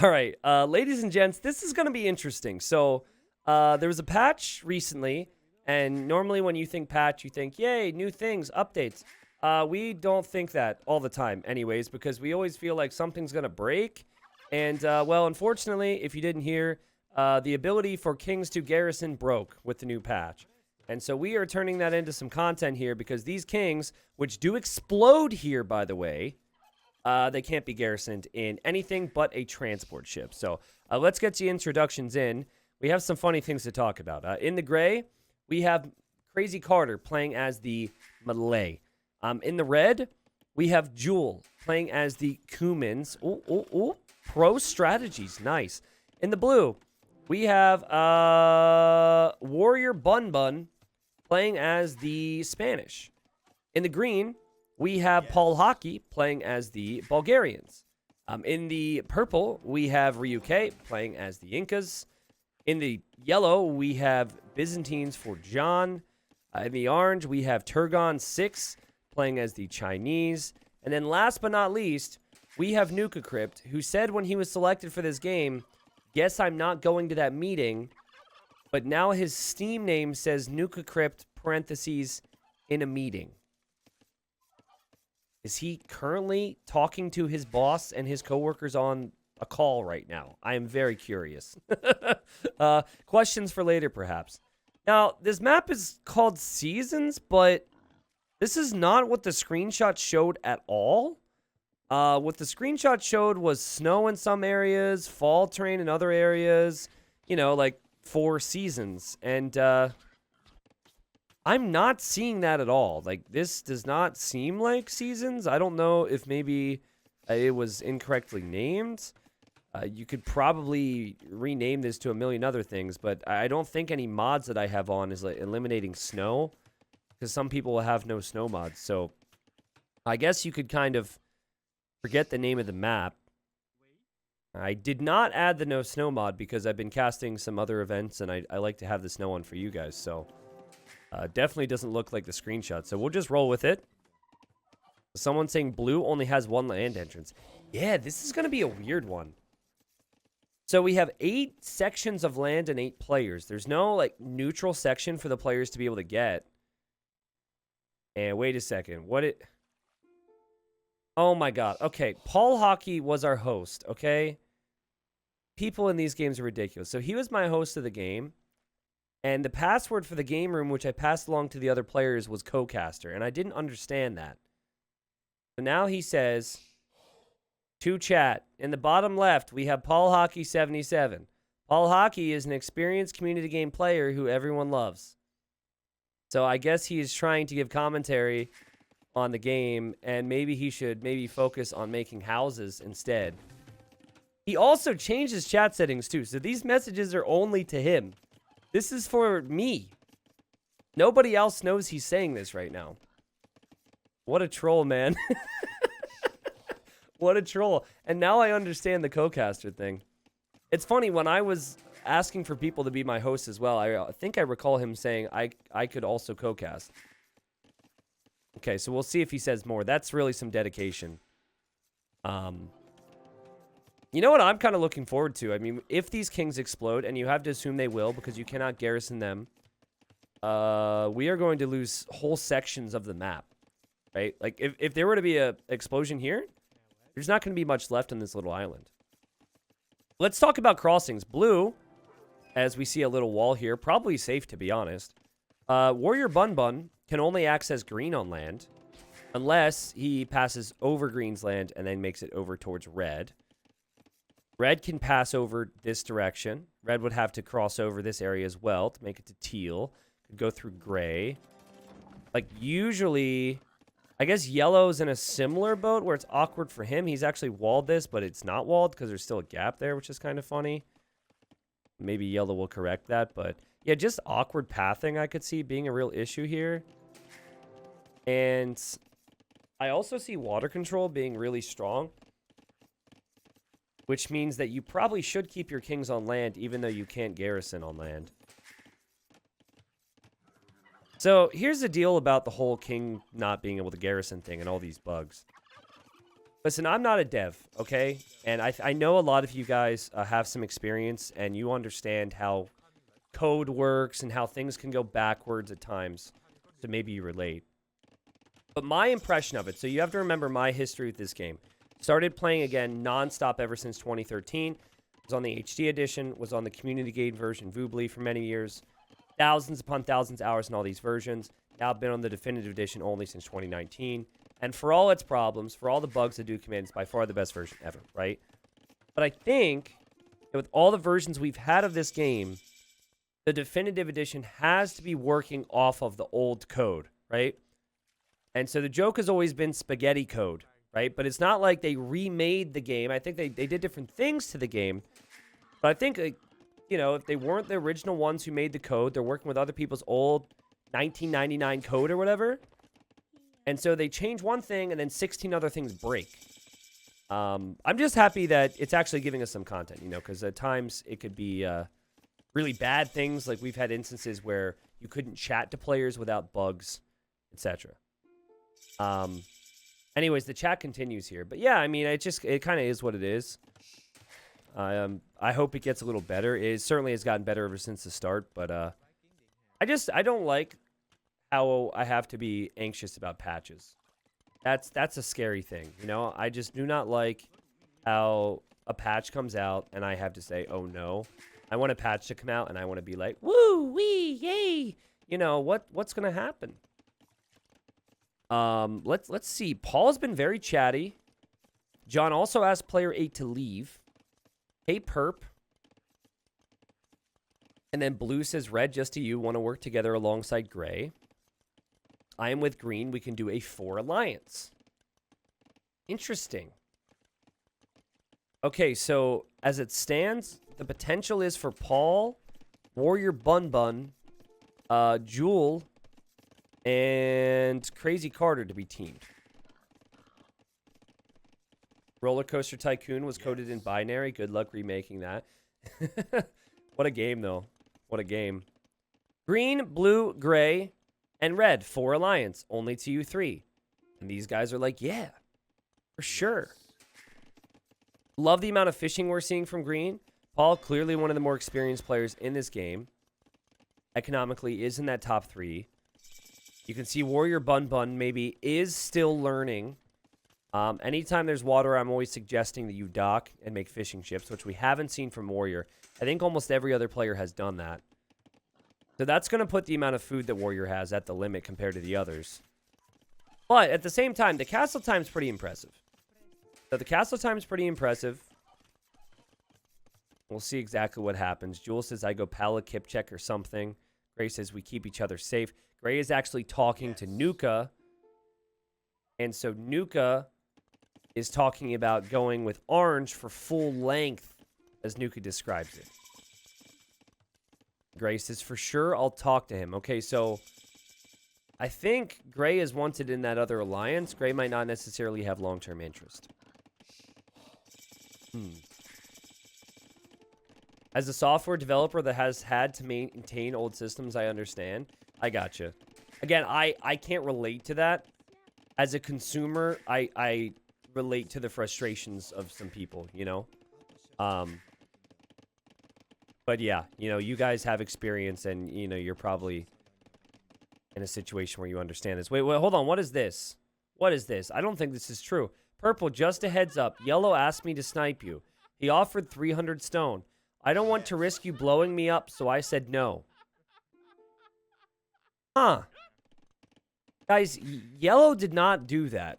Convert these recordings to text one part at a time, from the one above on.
All right, ladies and gents, this is going to be interesting. So, there was a patch recently, and normally when you think patch, you think, yay, new things, updates. We don't think that all the time, anyways, because we always feel like something's going to break. And, well, unfortunately, if you didn't hear, the ability for kings to garrison broke with the new patch. And so we are turning that into some content here because these kings, which do explode here, by the way, they can't be garrisoned in anything but a transport ship. So let's get the introductions in. We have some funny things to talk about. In the gray, we have Crazy Carter playing as the Malay. In the red, we have Jewel playing as the Cumans. Ooh. Pro strategies. Nice. In the blue, we have Warrior Bun playing as the Spanish. In the green, we have Paul Hockey playing as the Bulgarians. In the purple, we have Ryuke playing as the Incas. In the yellow, we have Byzantines for John. In the orange, we have Turgon 6 playing as the Chinese. And then last but not least, we have Nuka Crypt, who said when he was selected for this game, guess I'm not going to that meeting, but now his Steam name says Nuka Crypt, parentheses, in a meeting. Is he currently talking to his boss and his coworkers on a call right now? I am very curious. Questions for later, perhaps. Now, this map is called Seasons, but this is not what the screenshot showed at all. What the screenshot showed was snow in some areas, fall terrain in other areas, you know, like 4 seasons. And I'm not seeing that at all. Like, this does not seem like seasons. I don't know if maybe it was incorrectly named. You could probably rename this to a million other things, but I don't think any mods that I have on is like eliminating snow, because some people will have no snow mods. So I guess you could kind of forget the name of the map. I did not add the no snow mod because I've been casting some other events, and I like to have the snow on for you guys. So definitely doesn't look like the screenshot. So we'll just roll with it. Someone saying blue only has 1 land entrance. Yeah, this is going to be a weird one. So we have 8 sections of land and 8 players. There's no like neutral section for the players to be able to get. And wait a second. Oh my god. Okay, Paul Hockey was our host, okay? People in these games are ridiculous. So he was my host of the game. And the password for the game room, which I passed along to the other players, was co-caster. And I didn't understand that. So now he says, to chat, in the bottom left, we have Paul Hockey 77. Paul Hockey is an experienced community game player who everyone loves. So I guess he is trying to give commentary on the game, and maybe he should focus on making houses instead. He also changed his chat settings too, so these messages are only to him. This is for me. Nobody else knows he's saying this right now. What a troll, man. What a troll. And now I understand the co-caster thing. It's funny, when I was asking for people to be my host as well, I think I recall him saying I could also co-cast. Okay, so we'll see if he says more. That's really some dedication. You know what I'm kind of looking forward to? I mean, if these kings explode, and you have to assume they will because you cannot garrison them, we are going to lose whole sections of the map, right? Like, if there were to be an explosion here, there's not going to be much left on this little island. Let's talk about crossings. Blue, as we see a little wall here, probably safe, to be honest. Warrior Bun can only access green on land unless he passes over green's land and then makes it over towards red. Red can pass over this direction. Red would have to cross over this area as well to make it to teal. Could go through gray. Like, usually, I guess yellow's in a similar boat where it's awkward for him. He's actually walled this, but it's not walled because there's still a gap there, which is kind of funny. Maybe yellow will correct that, but yeah, just awkward pathing I could see being a real issue here. And I also see water control being really strong, which means that you probably should keep your kings on land even though you can't garrison on land. So here's the deal about the whole king not being able to garrison thing and all these bugs. Listen, I'm not a dev, okay? And I know a lot of you guys have some experience, and you understand how code works and how things can go backwards at times. So maybe you relate. But my impression of it, so you have to remember my history with this game. Started playing again nonstop ever since 2013. Was on the HD edition, was on the community game version, Voobly, for many years. Thousands upon thousands of hours in all these versions. Now I've been on the definitive edition only since 2019. And for all its problems, for all the bugs that do come in, it's by far the best version ever, right? But I think that with all the versions we've had of this game, the definitive edition has to be working off of the old code, right? And so the joke has always been spaghetti code, right? But it's not like they remade the game. I think they did different things to the game. But I think, you know, if they weren't the original ones who made the code, they're working with other people's old 1999 code or whatever. And so they change one thing and then 16 other things break. I'm just happy that it's actually giving us some content, you know, because at times it could be really bad things. Like we've had instances where you couldn't chat to players without bugs, etc. Anyways, the chat continues here. But yeah, I mean, it kind of is what it is. I hope it gets a little better. It certainly has gotten better ever since the start. But I don't like how I have to be anxious about patches. That's a scary thing, you know? I just do not like how a patch comes out and I have to say, oh no. I want a patch to come out and I want to be like, woo, wee, yay. You know, what's going to happen? Let's see. Paul's been very chatty. John also asked player 8 to leave. Hey, Perp. And then Blue says, Red, just to you, want to work together alongside Gray. I am with Green. We can do a 4 alliance. Interesting. Okay, so as it stands, the potential is for Paul, Warrior Bun Bun, Jewel, and Crazy Carter to be teamed. Roller Coaster Tycoon was coded in binary. Good luck remaking that. What a game, though. What a game. Green, blue, gray, and red. 4 alliance. Only to you 3. And these guys are like, yeah, for sure. Love the amount of fishing we're seeing from Green. Paul, clearly one of the more experienced players in this game. Economically is in that top 3. You can see Warrior Bun Bun maybe is still learning. Anytime there's water, I'm always suggesting that you dock and make fishing ships, which we haven't seen from Warrior. I think almost every other player has done that. So that's going to put the amount of food that Warrior has at the limit compared to the others. But at the same time, the castle time's pretty impressive. So the castle time's pretty impressive. We'll see exactly what happens. Jewel says, I go Pala Kip check or something. Gray says, we keep each other safe. Gray is actually talking to Nuka. And so Nuka is talking about going with Orange for full length, as Nuka describes it. Gray says, for sure, I'll talk to him. Okay, so I think Gray is wanted in that other alliance. Gray might not necessarily have long-term interest. As a software developer that has had to maintain old systems, I understand. I gotcha. Again, I can't relate to that. As a consumer, I relate to the frustrations of some people, you know? But yeah, you know, you guys have experience and, you know, you're probably in a situation where you understand this. Wait, hold on. What is this? What is this? I don't think this is true. Purple, just a heads up. Yellow asked me to snipe you. He offered 300 stone. I don't want to risk you blowing me up, so I said no. Huh. Guys, Yellow did not do that.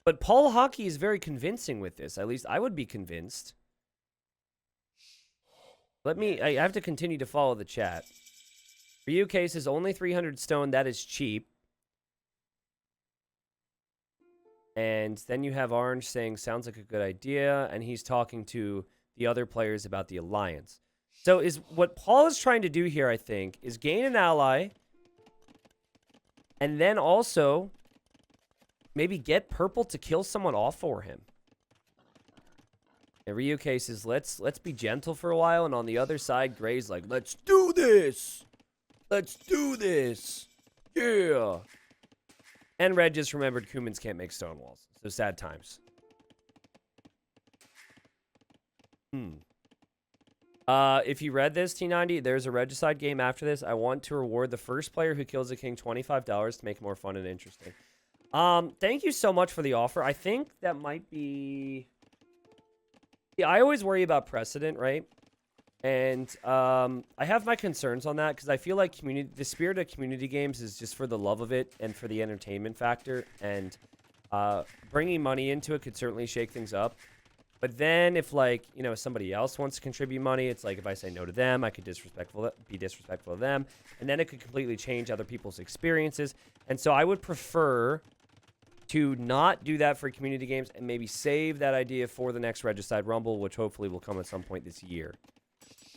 But Paul Hockey is very convincing with this. At least I would be convinced. I have to continue to follow the chat. For you, Case is only 300 stone. That is cheap. And then you have Orange saying, sounds like a good idea. And he's talking to the other players about the alliance. So is what Paul is trying to do here, I think, is gain an ally. And then also maybe get Purple to kill someone off for him. And Ryu cases, let's be gentle for a while. And on the other side, Gray's like, let's do this. Let's do this. Yeah. And Red just remembered Kumans can't make stone walls. So sad times. If you read this, T90, there's a regicide game after this. I want to reward the first player who kills a king $25 to make it more fun and interesting. Thank you so much for the offer. I think that might be... Yeah, I always worry about precedent, right? And I have my concerns on that because I feel like the spirit of community games is just for the love of it and for the entertainment factor. And bringing money into it could certainly shake things up. But then if, like, you know, somebody else wants to contribute money, it's like if I say no to them, I could be disrespectful of them. And then it could completely change other people's experiences. And so I would prefer to not do that for community games and maybe save that idea for the next Regicide Rumble, which hopefully will come at some point this year.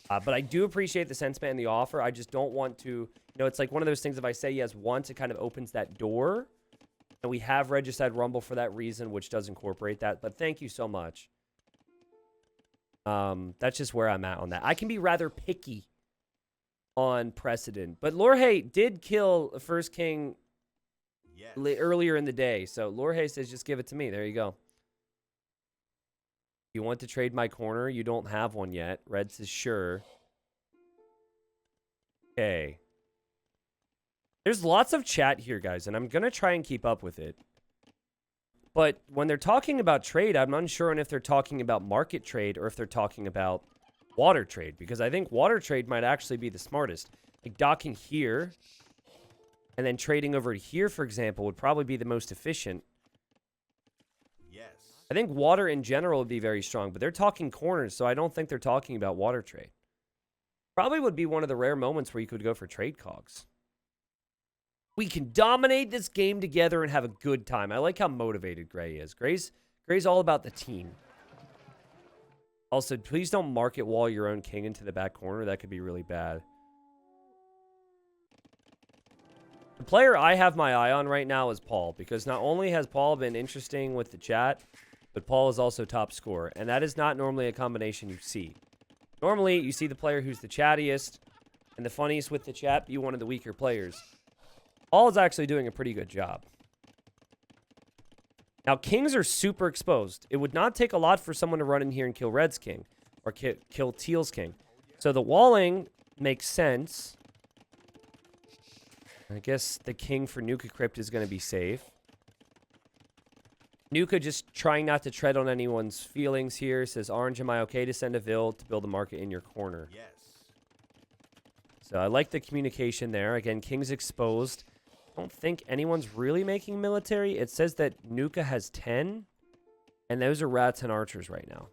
But I do appreciate the sentiment and the offer. I just don't want to, you know, it's like one of those things, if I say yes once, it kind of opens that door. And we have Regicide Rumble for that reason, which does incorporate that. But thank you so much. That's just where I'm at on that. I can be rather picky on precedent. But Lorhe did kill the first king earlier in the day. So Lorhe says, just give it to me. There you go. You want to trade my corner? You don't have one yet. Red says, sure. Okay. There's lots of chat here, guys, and I'm going to try and keep up with it. But when they're talking about trade, I'm unsure on if they're talking about market trade or if they're talking about water trade. Because I think water trade might actually be the smartest. Like docking here and then trading over here, for example, would probably be the most efficient. I think water in general would be very strong, but they're talking corners, so I don't think they're talking about water trade. Probably would be one of the rare moments where you could go for trade cogs. We can dominate this game together and have a good time. I like how motivated Gray is. Gray's all about the team. Also, please don't market wall your own king into the back corner. That could be really bad. The player I have my eye on right now is Paul, because not only has Paul been interesting with the chat, but Paul is also top scorer, and that is not normally a combination you see. Normally, you see the player who's the chattiest and the funniest with the chat be one of the weaker players. Paul is actually doing a pretty good job. Now, kings are super exposed. It would not take a lot for someone to run in here and kill Red's king, or kill Teal's king. So the walling makes sense. I guess the king for Nuka Crypt is going to be safe. Nuka just trying not to tread on anyone's feelings here. Says, Orange, am I okay to send a Vil to build a market in your corner? Yes. So I like the communication there. Again, king's exposed. I don't think anyone's really making military. It says that Nuka has 10. And those are rats and archers right now.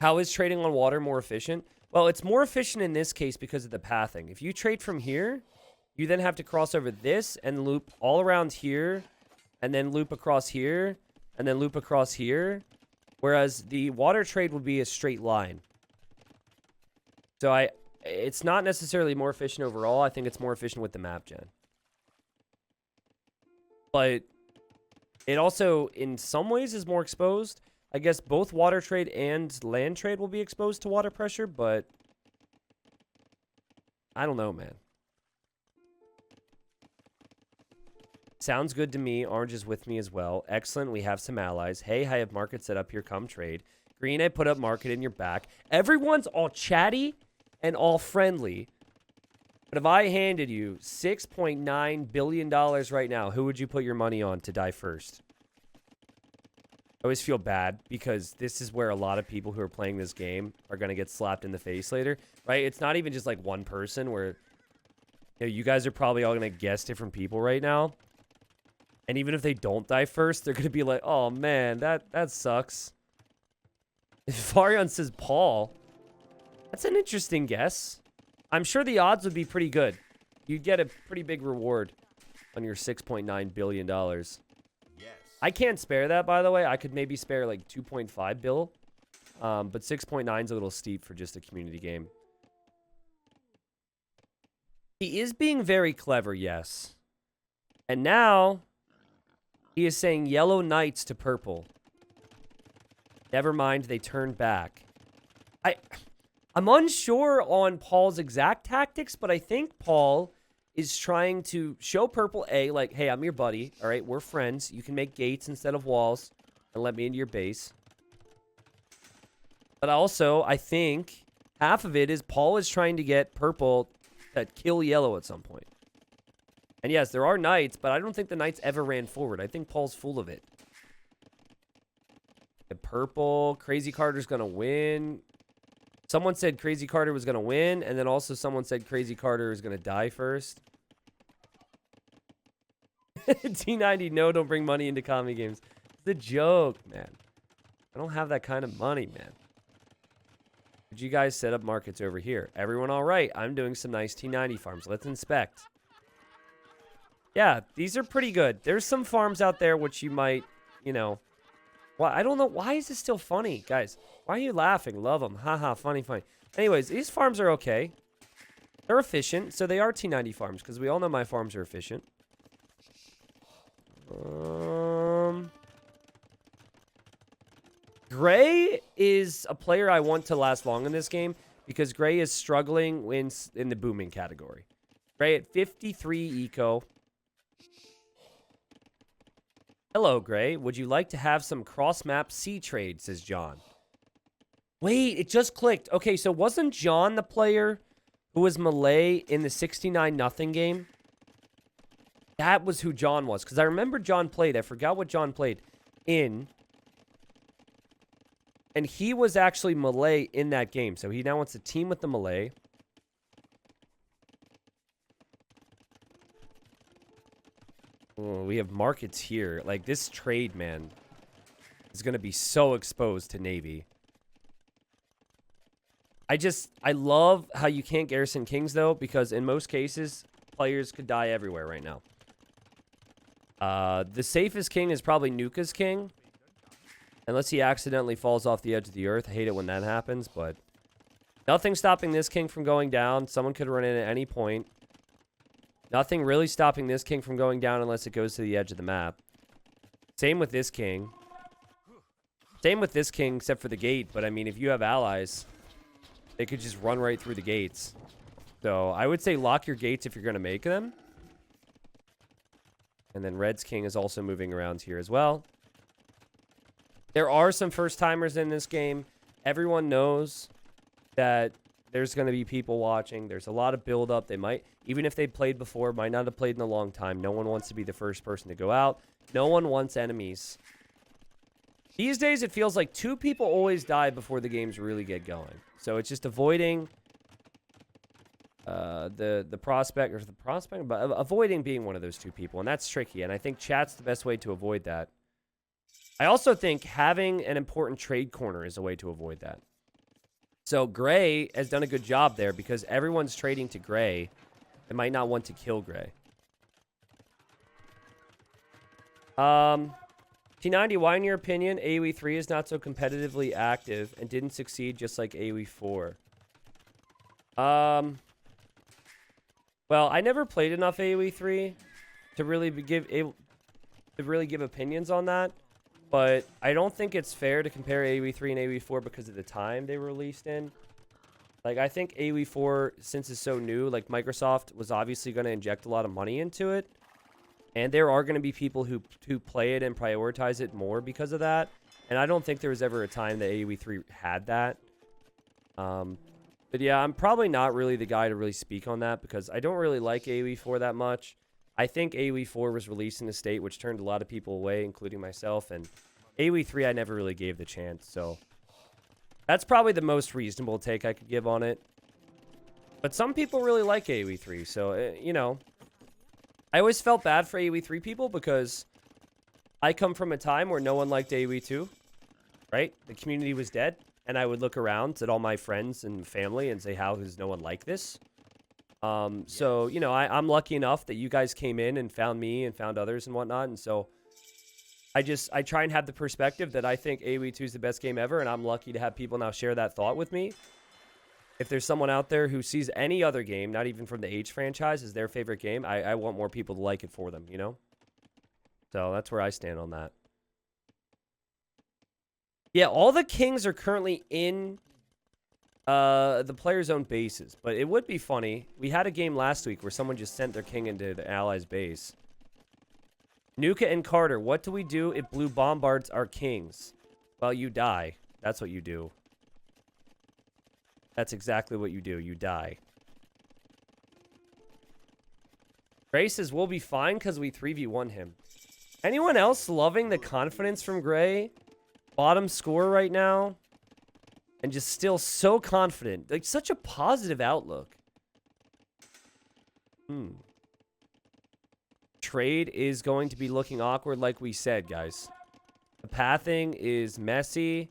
How is trading on water more efficient? Well, it's more efficient in this case because of the pathing. If you trade from here, you then have to cross over this and loop all around here. And then loop across here, and then loop across here. Whereas the water trade would be a straight line. So it's not necessarily more efficient overall. I think it's more efficient with the map gen. But it also, in some ways, is more exposed. I guess both water trade and land trade will be exposed to water pressure, but I don't know, man. Sounds good to me. Orange is with me as well. Excellent. We have some allies. Hey, I have market set up here. Come trade. Green, I put up market in your back. Everyone's all chatty and all friendly. But if I handed you $6.9 billion right now, who would you put your money on to die first? I always feel bad because this is where a lot of people who are playing this game are going to get slapped in the face later, right? It's not even just like one person where, you know, you guys are probably all going to guess different people right now. And even if they don't die first, they're going to be like, oh, man, that sucks. Varian says Paul. That's an interesting guess. I'm sure the odds would be pretty good. You'd get a pretty big reward on your $6.9 billion. Yes. I can't spare that, by the way. I could maybe spare like 2.5 bill. But 6.9 is a little steep for just a community game. He is being very clever, yes. And now he is saying yellow knights to purple. Never mind, they turned back. I'm unsure on Paul's exact tactics, but I think Paul is trying to show purple A, like, hey, I'm your buddy. All right, we're friends. You can make gates instead of walls and let me into your base. But also, I think half of it is Paul is trying to get purple to kill yellow at some point. And yes, there are knights, but I don't think the knights ever ran forward. I think Paul's full of it. The purple, Crazy Carter's going to win. Someone said Crazy Carter was going to win, and then also someone said Crazy Carter is going to die first. T90, no, don't bring money into comedy games. It's a joke, man. I don't have that kind of money, man. Did you guys set up markets over here? Everyone all right? I'm doing some nice T90 farms. Let's inspect. Yeah, these are pretty good. There's some farms out there which you might, you know... Well, I don't know. Why is this still funny, guys? Why are you laughing? Love them. Haha, funny, funny. Anyways, these farms are okay. They're efficient, so they are T90 farms, because we all know my farms are efficient. Gray is a player I want to last long in this game, because Gray is struggling in the booming category. Gray at 53 eco. Hello, Gray. Would you like to have some cross-map sea trade, says John. Wait, it just clicked. Okay, so wasn't John the player who was Malay in the 69-0 game? That was who John was, because I remember John played. I forgot what John played in. And he was actually Malay in that game, so he now wants to team with the Malay. Oh, we have markets here. Like, this trade, man, is going to be so exposed to Navy. I love how you can't garrison kings, though, because in most cases, players could die everywhere right now. The safest king is probably Nuka's king. Unless he accidentally falls off the edge of the earth. I hate it when that happens, but... Nothing stopping this king from going down. Someone could run in at any point. Nothing really stopping this king from going down unless it goes to the edge of the map. Same with this king. Same with this king, except for the gate. But, I mean, if you have allies, they could just run right through the gates. So, I would say lock your gates if you're going to make them. And then Red's king is also moving around here as well. There are some first-timers in this game. Everyone knows that there's going to be people watching. There's a lot of build-up. They might, even if they played before, might not have played in a long time. No one wants to be the first person to go out. No one wants enemies. These days, it feels like 2 people always die before the games really get going. So it's just avoiding the prospect, but avoiding being one of those 2 people. And that's tricky. And I think chat's the best way to avoid that. I also think having an important trade corner is a way to avoid that. So Gray has done a good job there because everyone's trading to Gray and might not want to kill Gray. T90, why in your opinion AoE 3 is not so competitively active and didn't succeed just like AoE 4? Well, I never played enough AoE 3 to really give opinions on that. But I don't think it's fair to compare AoE 3 and AoE 4 because of the time they were released in. Like, I think AoE 4, since it's so new, like, Microsoft was obviously going to inject a lot of money into it. And there are going to be people who play it and prioritize it more because of that. And I don't think there was ever a time that AoE 3 had that. But yeah, I'm probably not really the guy to really speak on that because I don't really like AoE 4 that much. I think AoE 4 was released in a state which turned a lot of people away, including myself. And AoE 3 I never really gave the chance. So that's probably the most reasonable take I could give on it. But some people really like AoE 3. So, you know, I always felt bad for AoE 3 people because I come from a time where no one liked AoE 2. Right? The community was dead. And I would look around at all my friends and family and say, how does no one like this? So, you know, I'm lucky enough that you guys came in and found me and found others and whatnot. And so I try and have the perspective that I think AoE 2 is the best game ever. And I'm lucky to have people now share that thought with me. If there's someone out there who sees any other game, not even from the H franchise, as their favorite game, I want more people to like it for them, you know? So that's where I stand on that. Yeah, all the kings are currently in The players' own bases. But it would be funny. We had a game last week where someone just sent their king into the allies' base. Nuka and Carter, what do we do if blue bombards our kings? Well, you die. That's what you do. That's exactly what you do. You die. Gray says we'll be fine because we 3v1 him. Anyone else loving the confidence from Gray? Bottom score right now. And just still so confident. Like, such a positive outlook. Trade is going to be looking awkward like we said, guys. The pathing is messy.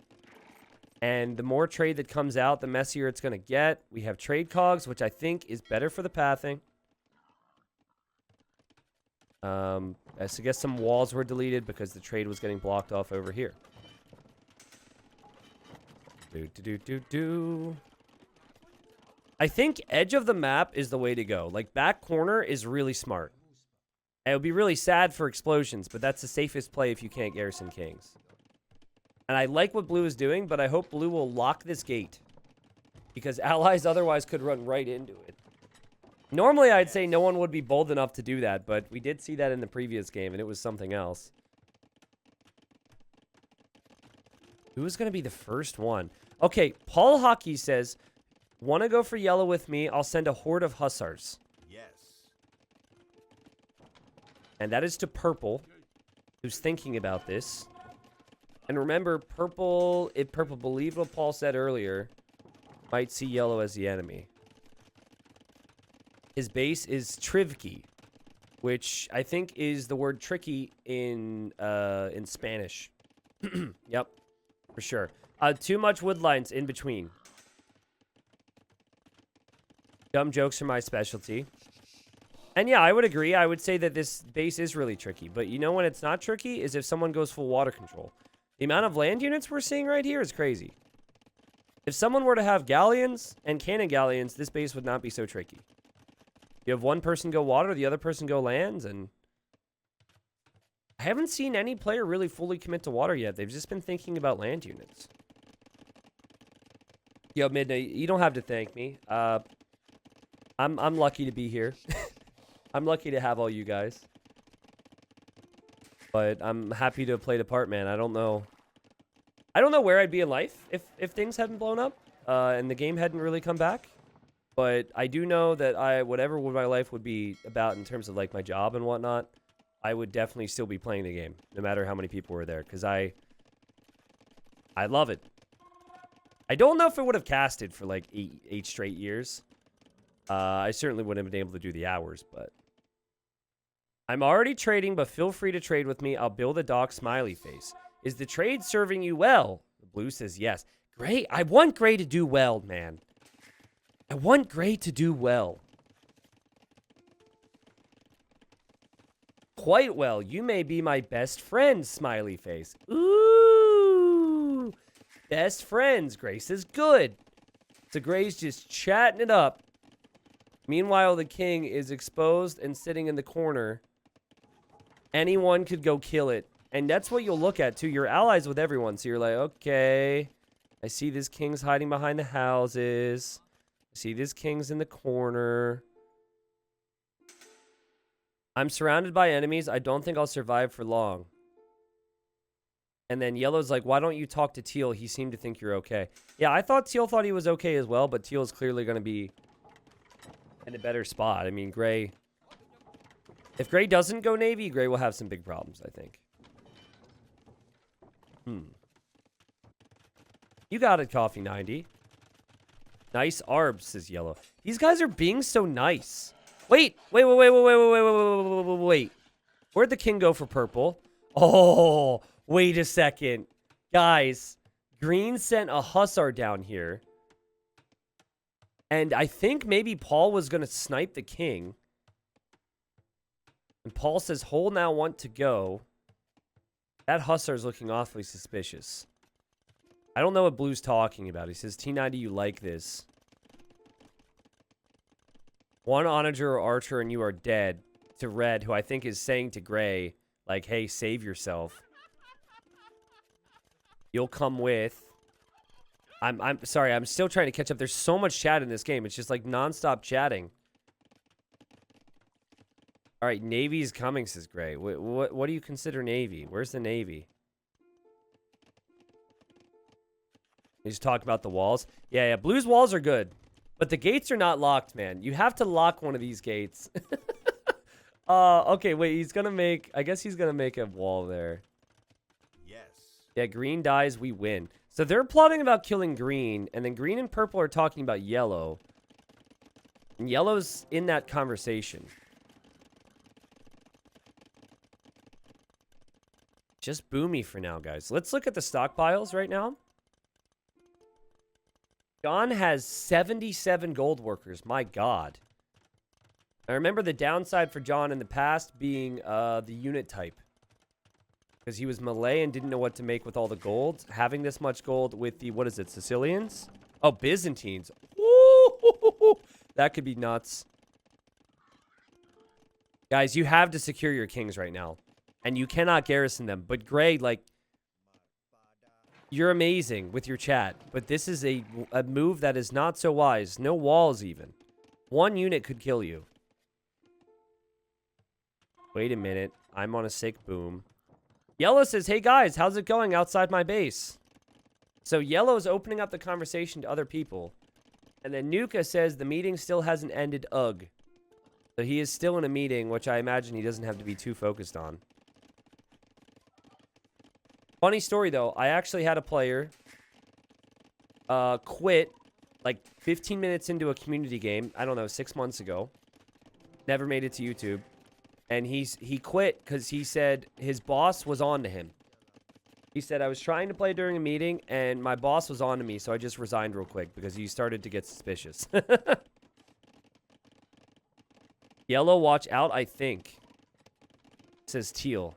And the more trade that comes out, the messier it's going to get. We have trade cogs, which I think is better for the pathing. I guess some walls were deleted because the trade was getting blocked off over here. I think edge of the map is the way to go. Like, back corner is really smart. And it would be really sad for explosions, but that's the safest play if you can't garrison kings. And I like what blue is doing, but I hope blue will lock this gate. Because allies otherwise could run right into it. Normally, I'd say no one would be bold enough to do that, but we did see that in the previous game, and it was something else. Who is going to be the first one? Okay, Paul Hockey says, want to go for yellow with me? I'll send a horde of hussars. Yes. And that is to purple, who's thinking about this. And remember, purple, if purple believed what Paul said earlier, might see yellow as the enemy. His base is Trivki, which I think is the word tricky in Spanish. Yep, for sure. Too much wood lines in between. Dumb jokes are my specialty. And yeah, I would agree. I would say that this base is really tricky. But you know when it's not tricky is if someone goes full water control. The amount of land units we're seeing right here is crazy. If someone were to have galleons and cannon galleons, this base would not be so tricky. You have one person go water, the other person go lands, and I haven't seen any player really fully commit to water yet. They've just been thinking about land units. Yo, Midnight, you don't have to thank me. I'm lucky to be here. I'm lucky to have all you guys. But I'm happy to play the part, man. I don't know where I'd be in life if things hadn't blown up and the game hadn't really come back. But I do know that whatever my life would be about in terms of like my job and whatnot, I would definitely still be playing the game, no matter how many people were there, because I love it. I don't know if it would have casted for like eight straight years. I certainly wouldn't have been able to do the hours, but I'm already trading, but feel free to trade with me. I'll build a dock smiley face. Is the trade serving you well? The blue says yes. Great. I want Gray to do well, man. I want Gray to do well. Quite well. You may be my best friend, smiley face. Ooh. Best friends. Gray says good. So Gray's just chatting it up. Meanwhile, the king is exposed and sitting in the corner. Anyone could go kill it. And that's what you'll look at, too. You're allies with everyone. So you're like, okay. I see this king's hiding behind the houses. See, this king's in the corner. I'm surrounded by enemies. I don't think I'll survive for long. And then yellow's like, why don't you talk to teal? He seemed to think you're okay. Yeah, I thought teal thought he was okay as well, but teal's clearly going to be in a better spot. I mean, Gray... If Gray doesn't go Navy, Gray will have some big problems, I think. You got it, Coffee 90. Nice arbs, says Yellow. These guys are being so nice. Wait. Where'd the king go for purple? Oh, wait a second. Guys, green sent a hussar down here. And I think maybe Paul was going to snipe the king. And Paul says, hole now want to go. That hussar's looking awfully suspicious. I don't know what Blue's talking about. He says, T90, you like this. One onager or archer and you are dead. To Red, who I think is saying to Gray, like, hey, save yourself. You'll come with. I'm sorry. I'm still trying to catch up. There's so much chat in this game. It's just like nonstop chatting. All right, Navy's coming, says Gray. What do you consider Navy? Where's the Navy? He's talking about the walls. Yeah. Blue's walls are good. But the gates are not locked, man. You have to lock one of these gates. Okay, wait. He's going to make... I guess he's going to make a wall there. Yes. Yeah, green dies, we win. So they're plotting about killing green, and then green and purple are talking about yellow. And yellow's in that conversation. Just boomy for now, guys. Let's look at the stockpiles right now. John has 77 gold workers. My God. I remember the downside for John in the past being the unit type. Because he was Malay and didn't know what to make with all the gold. Having this much gold with the, what is it, Sicilians? Oh, Byzantines. Woo! That could be nuts. Guys, you have to secure your kings right now. And you cannot garrison them. But Gray, like, you're amazing with your chat. But this is a move that is not so wise. No walls even. One unit could kill you. Wait a minute. I'm on a sick boom. Yellow says, hey guys, how's it going outside my base? So Yellow's opening up the conversation to other people. And then Nuka says the meeting still hasn't ended, ugh. So he is still in a meeting, which I imagine he doesn't have to be too focused on. Funny story though, I actually had a player quit like 15 minutes into a community game, I don't know, 6 months ago. Never made it to YouTube. And he quit because he said his boss was on to him. He said, I was trying to play during a meeting, and my boss was on to me, so I just resigned real quick because he started to get suspicious. Yellow, watch out, I think. Says Teal.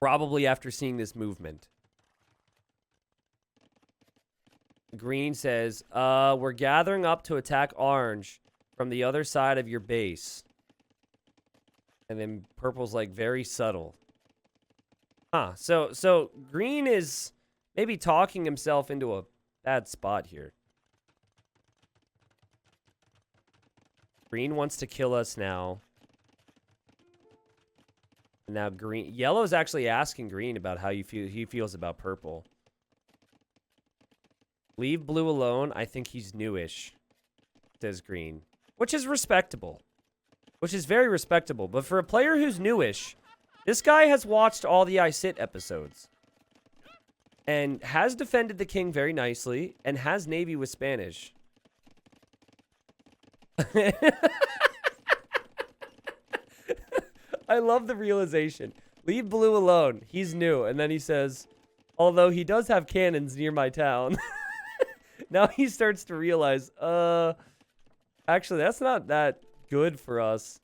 Probably after seeing this movement. Green says, we're gathering up to attack Orange from the other side of your base. And then purple's like very subtle. Huh. So green is maybe talking himself into a bad spot here. Green wants to kill us now. Now green, yellow's actually asking green about how he feels about purple. Leave blue alone. I think he's newish, says green, which is respectable. Which is very respectable. But for a player who's newish, this guy has watched all the I Sit episodes. And has defended the king very nicely. And has Navy with Spanish. I love the realization. Leave blue alone. He's new. And then he says, although he does have cannons near my town. Now he starts to realize, actually, that's not that good for us.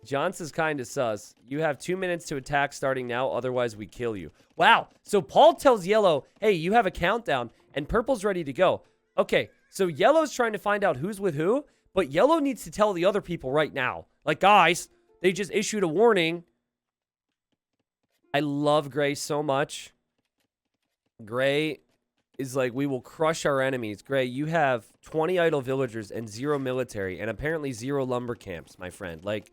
Johnson's kind of sus. You have 2 minutes to attack starting now, otherwise we kill you. Wow. So Paul tells Yellow, hey, you have a countdown, and Purple's ready to go. Okay, so Yellow's trying to find out who's with who, but Yellow needs to tell the other people right now. Like, guys, they just issued a warning. I love Gray so much. Gray is like, we will crush our enemies. Gray, you have 20 idle villagers and 0 military and apparently 0 lumber camps, my friend. Like,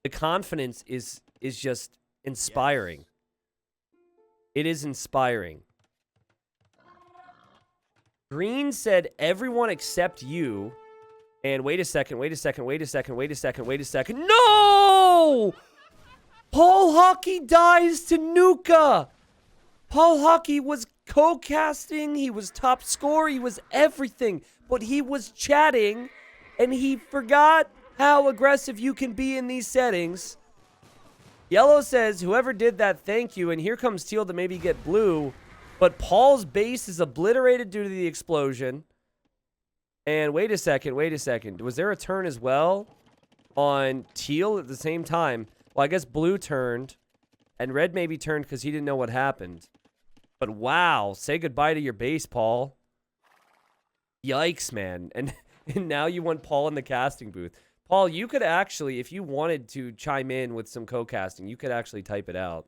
the confidence is just inspiring. Yes. It is inspiring. Green said everyone except you. And wait a second. No! Paul Hockey dies to Nuka. Paul Hockey was co-casting, he was top scorer, he was everything, but he was chatting, and he forgot how aggressive you can be in these settings. Yellow says, whoever did that, thank you, and here comes Teal to maybe get blue, but Paul's base is obliterated due to the explosion. And wait a second, was there a turn as well on Teal at the same time? Well, I guess blue turned, and red maybe turned because he didn't know what happened. But wow, say goodbye to your base, Paul. Yikes, man. And now you want Paul in the casting booth. Paul, you could actually, if you wanted to chime in with some co-casting, you could actually type it out.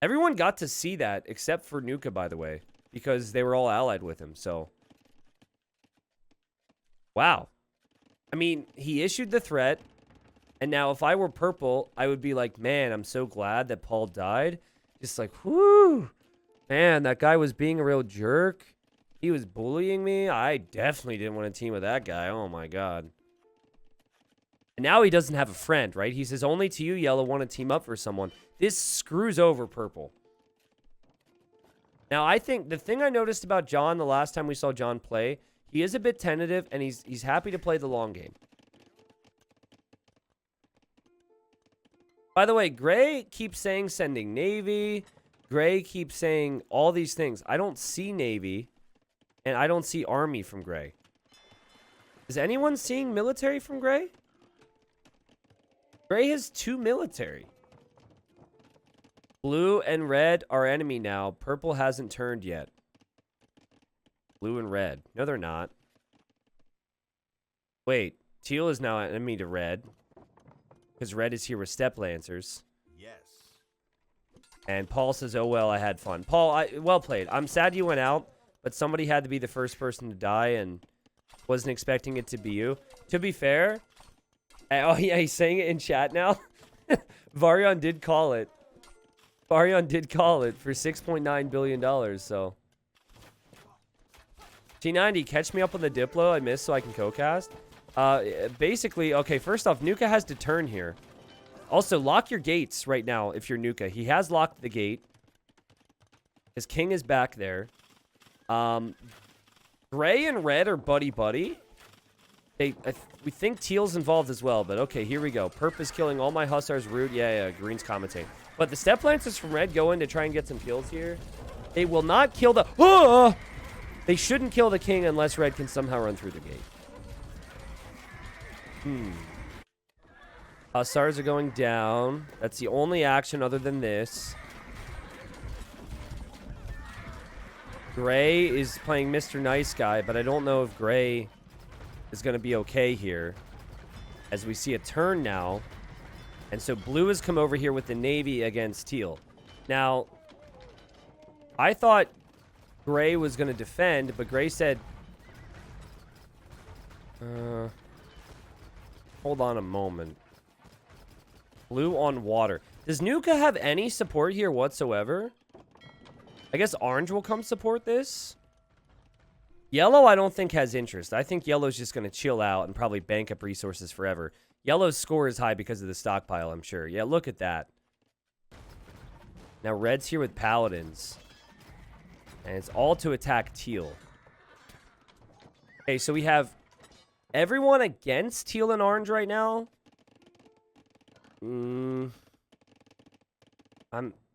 Everyone got to see that except for Nuka, by the way, because they were all allied with him. So, wow. I mean, he issued the threat. And now if I were purple, I would be like, man, I'm so glad that Paul died. Just like, whoo. Man, that guy was being a real jerk. He was bullying me. I definitely didn't want to team with that guy. Oh, my God. And now he doesn't have a friend, right? He says, only to you, Yellow, want to team up for someone. This screws over purple. Now, I think the thing I noticed about John the last time we saw John play, he is a bit tentative, and he's happy to play the long game. By the way, Gray keeps saying sending Navy. Gray keeps saying all these things. I don't see Navy, and I don't see Army from Gray. Is anyone seeing military from Gray? Gray has 2 military. Blue and red are enemy now. Purple hasn't turned yet. Blue and red. No, they're not. Wait, teal is now enemy to red. Because red is here with step lancers. Yes. And Paul says, oh, well, I had fun. Paul, well played. I'm sad you went out, but somebody had to be the first person to die and wasn't expecting it to be you. To be fair, oh, yeah, he's saying it in chat now. Varion did call it. Varion did call it for $6.9 billion, so. T90, catch me up on the Diplo I missed so I can co-cast. Basically, okay, first off, Nuka has to turn here. Also, lock your gates right now if you're Nuka. He has locked the gate. His king is back there. Gray and red are buddy-buddy. We think teal's involved as well, but okay, here we go. Perp is killing all my hussars. Root, yeah, green's commentating. But the step lancers from red go in to try and get some kills here. They will not kill the... Oh! They shouldn't kill the king unless red can somehow run through the gate. Hussars are going down. That's the only action other than this. Gray is playing Mr. Nice Guy, but I don't know if Gray is going to be okay here. As we see a turn now. And so blue has come over here with the navy against teal. Now, I thought Gray was going to defend, but Gray said... hold on a moment. Blue on water. Does Nuka have any support here whatsoever? I guess orange will come support this. Yellow, I don't think has interest. I think yellow's just going to chill out and probably bank up resources forever. Yellow's score is high because of the stockpile, I'm sure. Yeah, look at that. Now red's here with paladins. And it's all to attack teal. Okay, so we have everyone against teal and orange right now. I'm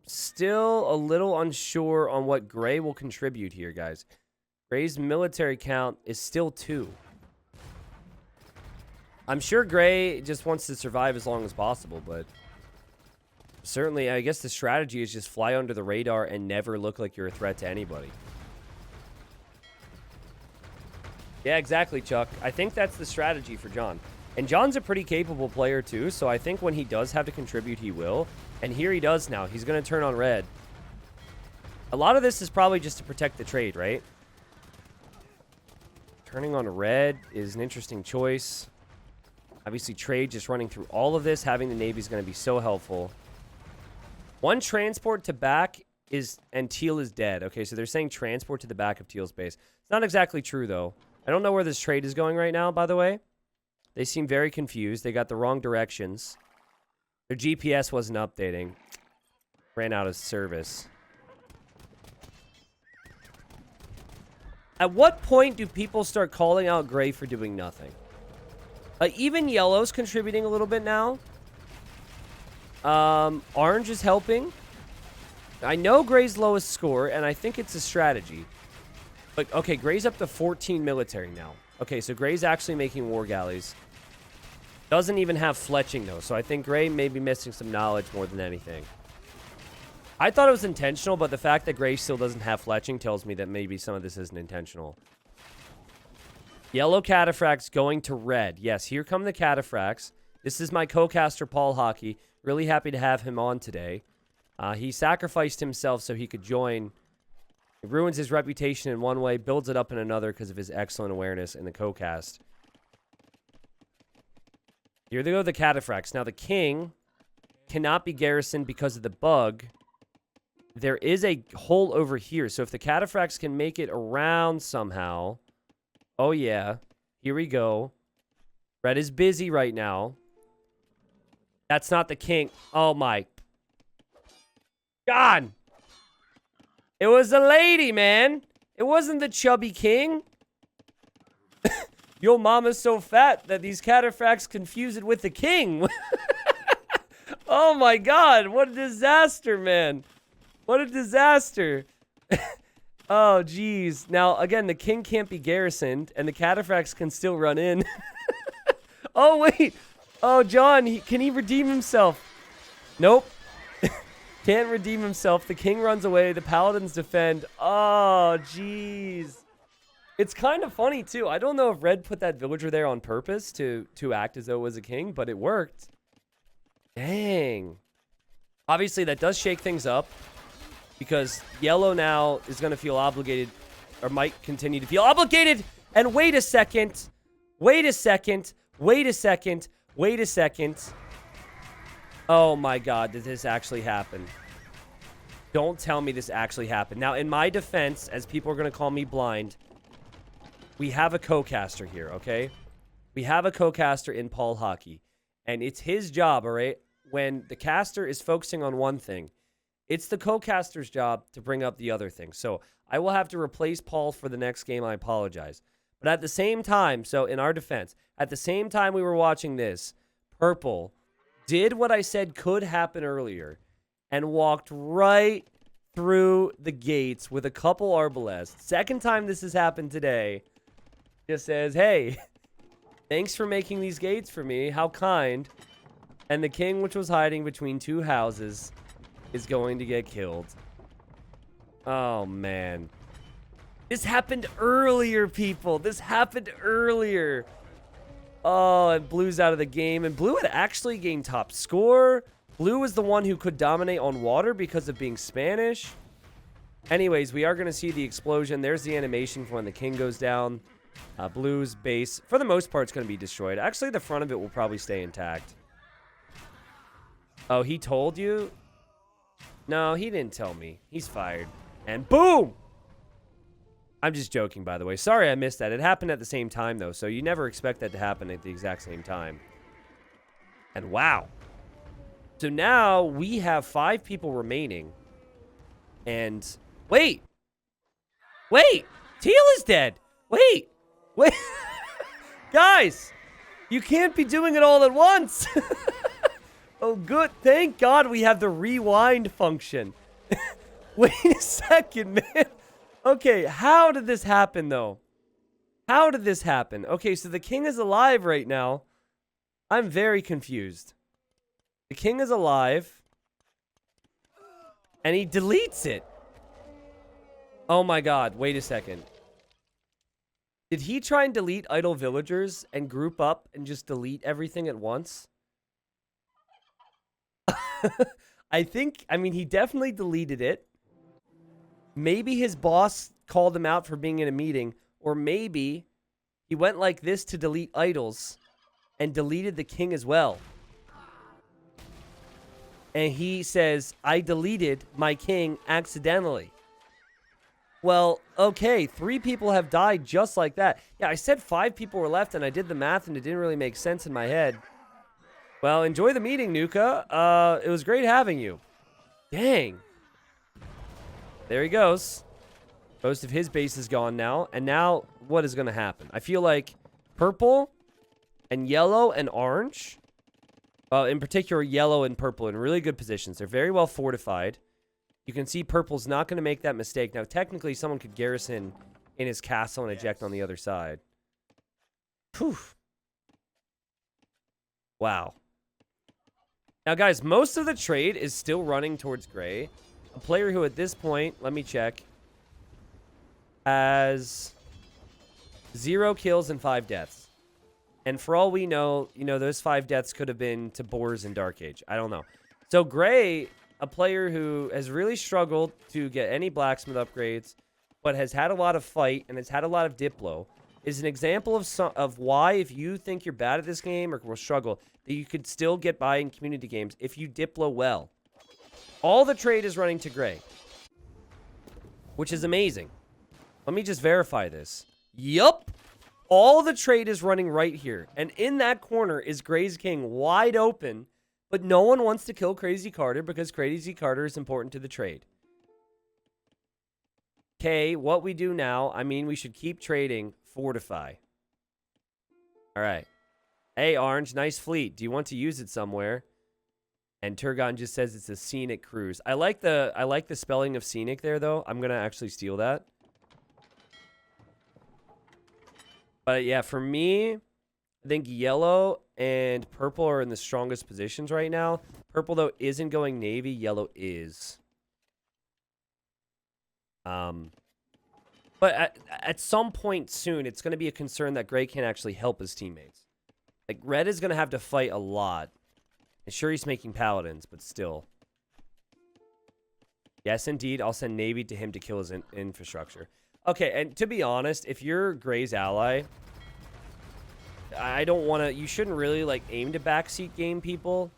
still a little unsure on what Gray will contribute here, guys. Gray's military count is still 2. I'm sure Gray just wants to survive as long as possible, but certainly, I guess the strategy is just fly under the radar and never look like you're a threat to anybody. Yeah, exactly, Chuck. I think that's the strategy for John. And John's a pretty capable player, too, so I think when he does have to contribute, he will. And here he does now. He's going to turn on red. A lot of this is probably just to protect the trade, right? Turning on red is an interesting choice. Obviously, trade just running through all of this. Having the navy is going to be so helpful. One transport to back is... and teal is dead. Okay, so they're saying transport to the back of teal's base. It's not exactly true, though. I don't know where this trade is going right now, by the way. They seem very confused. They got the wrong directions. Their GPS wasn't updating. Ran out of service. At what point do people start calling out Gray for doing nothing? Even yellow's contributing a little bit now. Orange is helping. I know Gray's lowest score, and I think it's a strategy. But, okay, Gray's up to 14 military now. Okay, so Gray's actually making war galleys. Doesn't even have fletching, though, so I think Gray may be missing some knowledge more than anything. I thought it was intentional, but the fact that Gray still doesn't have fletching tells me that maybe some of this isn't intentional. Yellow cataphracts going to red. Yes, here come the cataphracts. This is my co-caster, Paul Hockey. Really happy to have him on today. He sacrificed himself so he could join. It ruins his reputation in one way, builds it up in another because of his excellent awareness in the co-cast. Here they go, the cataphracts. Now, the king cannot be garrisoned because of the bug. There is a hole over here. So if the cataphracts can make it around somehow. Oh, yeah. Here we go. Red is busy right now. That's not the king. Oh, my God. It was a lady, man. It wasn't the chubby king. Your mama's so fat that these cataphracts confuse it with the king. Oh, my God. What a disaster, man. What a disaster. Oh, geez. Now, again, the king can't be garrisoned, and the cataphracts can still run in. Oh, wait. Oh, John, can he redeem himself? Nope. Can't redeem himself. The king runs away. The paladins defend. Oh, jeez. It's kind of funny, too. I don't know if Red put that villager there on purpose to act as though it was a king, but it worked. Dang. Obviously, that does shake things up because yellow now is going to feel obligated, or might continue to feel obligated. And wait a second. Wait a second. Wait a second. Wait a second. Oh my God, did this actually happen? Don't tell me this actually happened. Now, in my defense, as people are going to call me blind, we have a co-caster here, okay? We have a co-caster in Paul Hockey, and it's his job, all right? When the caster is focusing on one thing, it's the co-caster's job to bring up the other thing. So I will have to replace Paul for the next game. I apologize. But at the same time, so in our defense, at the same time we were watching this, Purple did what I said could happen earlier and walked right through the gates with a couple arbalests. Second time this has happened today. Just says, hey, thanks for making these gates for me. How kind. And the king, which was hiding between two houses, is going to get killed. Oh, man. This happened earlier, people. This happened earlier. Oh, and Blue's out of the game. And Blue had actually gained top score. Blue was the one who could dominate on water because of being Spanish. Anyways, we are going to see the explosion. There's the animation for when the king goes down. Blue's base, for the most part, is going to be destroyed. Actually, the front of it will probably stay intact. Oh, he told you? No, he didn't tell me. He's fired. And boom! I'm just joking, by the way. Sorry I missed that. It happened at the same time, though, so you never expect that to happen at the exact same time. And wow. So now we have 5 people remaining. And wait. Wait. Teal is dead. Wait. Wait. Guys, you can't be doing it all at once. Oh, good. Thank God we have the rewind function. Wait a second, man. Okay, how did this happen, though? How did this happen? Okay, so the king is alive right now. I'm very confused. The king is alive. And he deletes it. Oh my God, wait a second. Did he try and delete idle villagers and group up and just delete everything at once? I mean, he definitely deleted it. Maybe his boss called him out for being in a meeting, or maybe he went like this to delete idols and deleted the king as well. And he says, I deleted my king accidentally. Well, okay, 3 people have died just like that. Yeah, I said 5 people were left, and I did the math, and it didn't really make sense in my head. Well, enjoy the meeting, Nuka. It was great having you. Dang. There he goes. Most of his base is gone now. And now, what is going to happen? I feel like purple and yellow and orange, in particular yellow and purple, in really good positions. They're very well fortified. You can see purple's not going to make that mistake. Now, technically, someone could garrison in his castle and eject on the other side. Poof. Wow. Now, guys, most of the trade is still running towards gray. A player who at this point, let me check, has 0 kills and 5 deaths. And for all we know, those 5 deaths could have been to boars in Dark Age. I don't know. So gray a player who has really struggled to get any blacksmith upgrades, but has had a lot of fight and has had a lot of Diplo, is an example of why, if you think you're bad at this game or will struggle, that you could still get by in community games if you Diplo well. All the trade is running to Gray, which is amazing. Let me just verify this. Yup. All the trade is running right here. And in that corner is Gray's King wide open, but no one wants to kill Crazy Carter because Crazy Carter is important to the trade. Okay, what we do now, I mean, we should keep trading Fortify. All right. Hey, Orange, nice fleet. Do you want to use it somewhere? And Turgon just says it's a scenic cruise. I like the spelling of scenic there, though. I'm going to actually steal that. But yeah, for me, I think yellow and purple are in the strongest positions right now. Purple, though, isn't going navy. Yellow is. But at some point soon, it's going to be a concern that Gray can't actually help his teammates. Like, red is going to have to fight a lot. And sure, he's making paladins, but still. Yes, indeed. I'll send navy to him to kill his infrastructure. Okay, and to be honest, if you're Gray's ally, I don't want to... You shouldn't really, like, aim to backseat game people.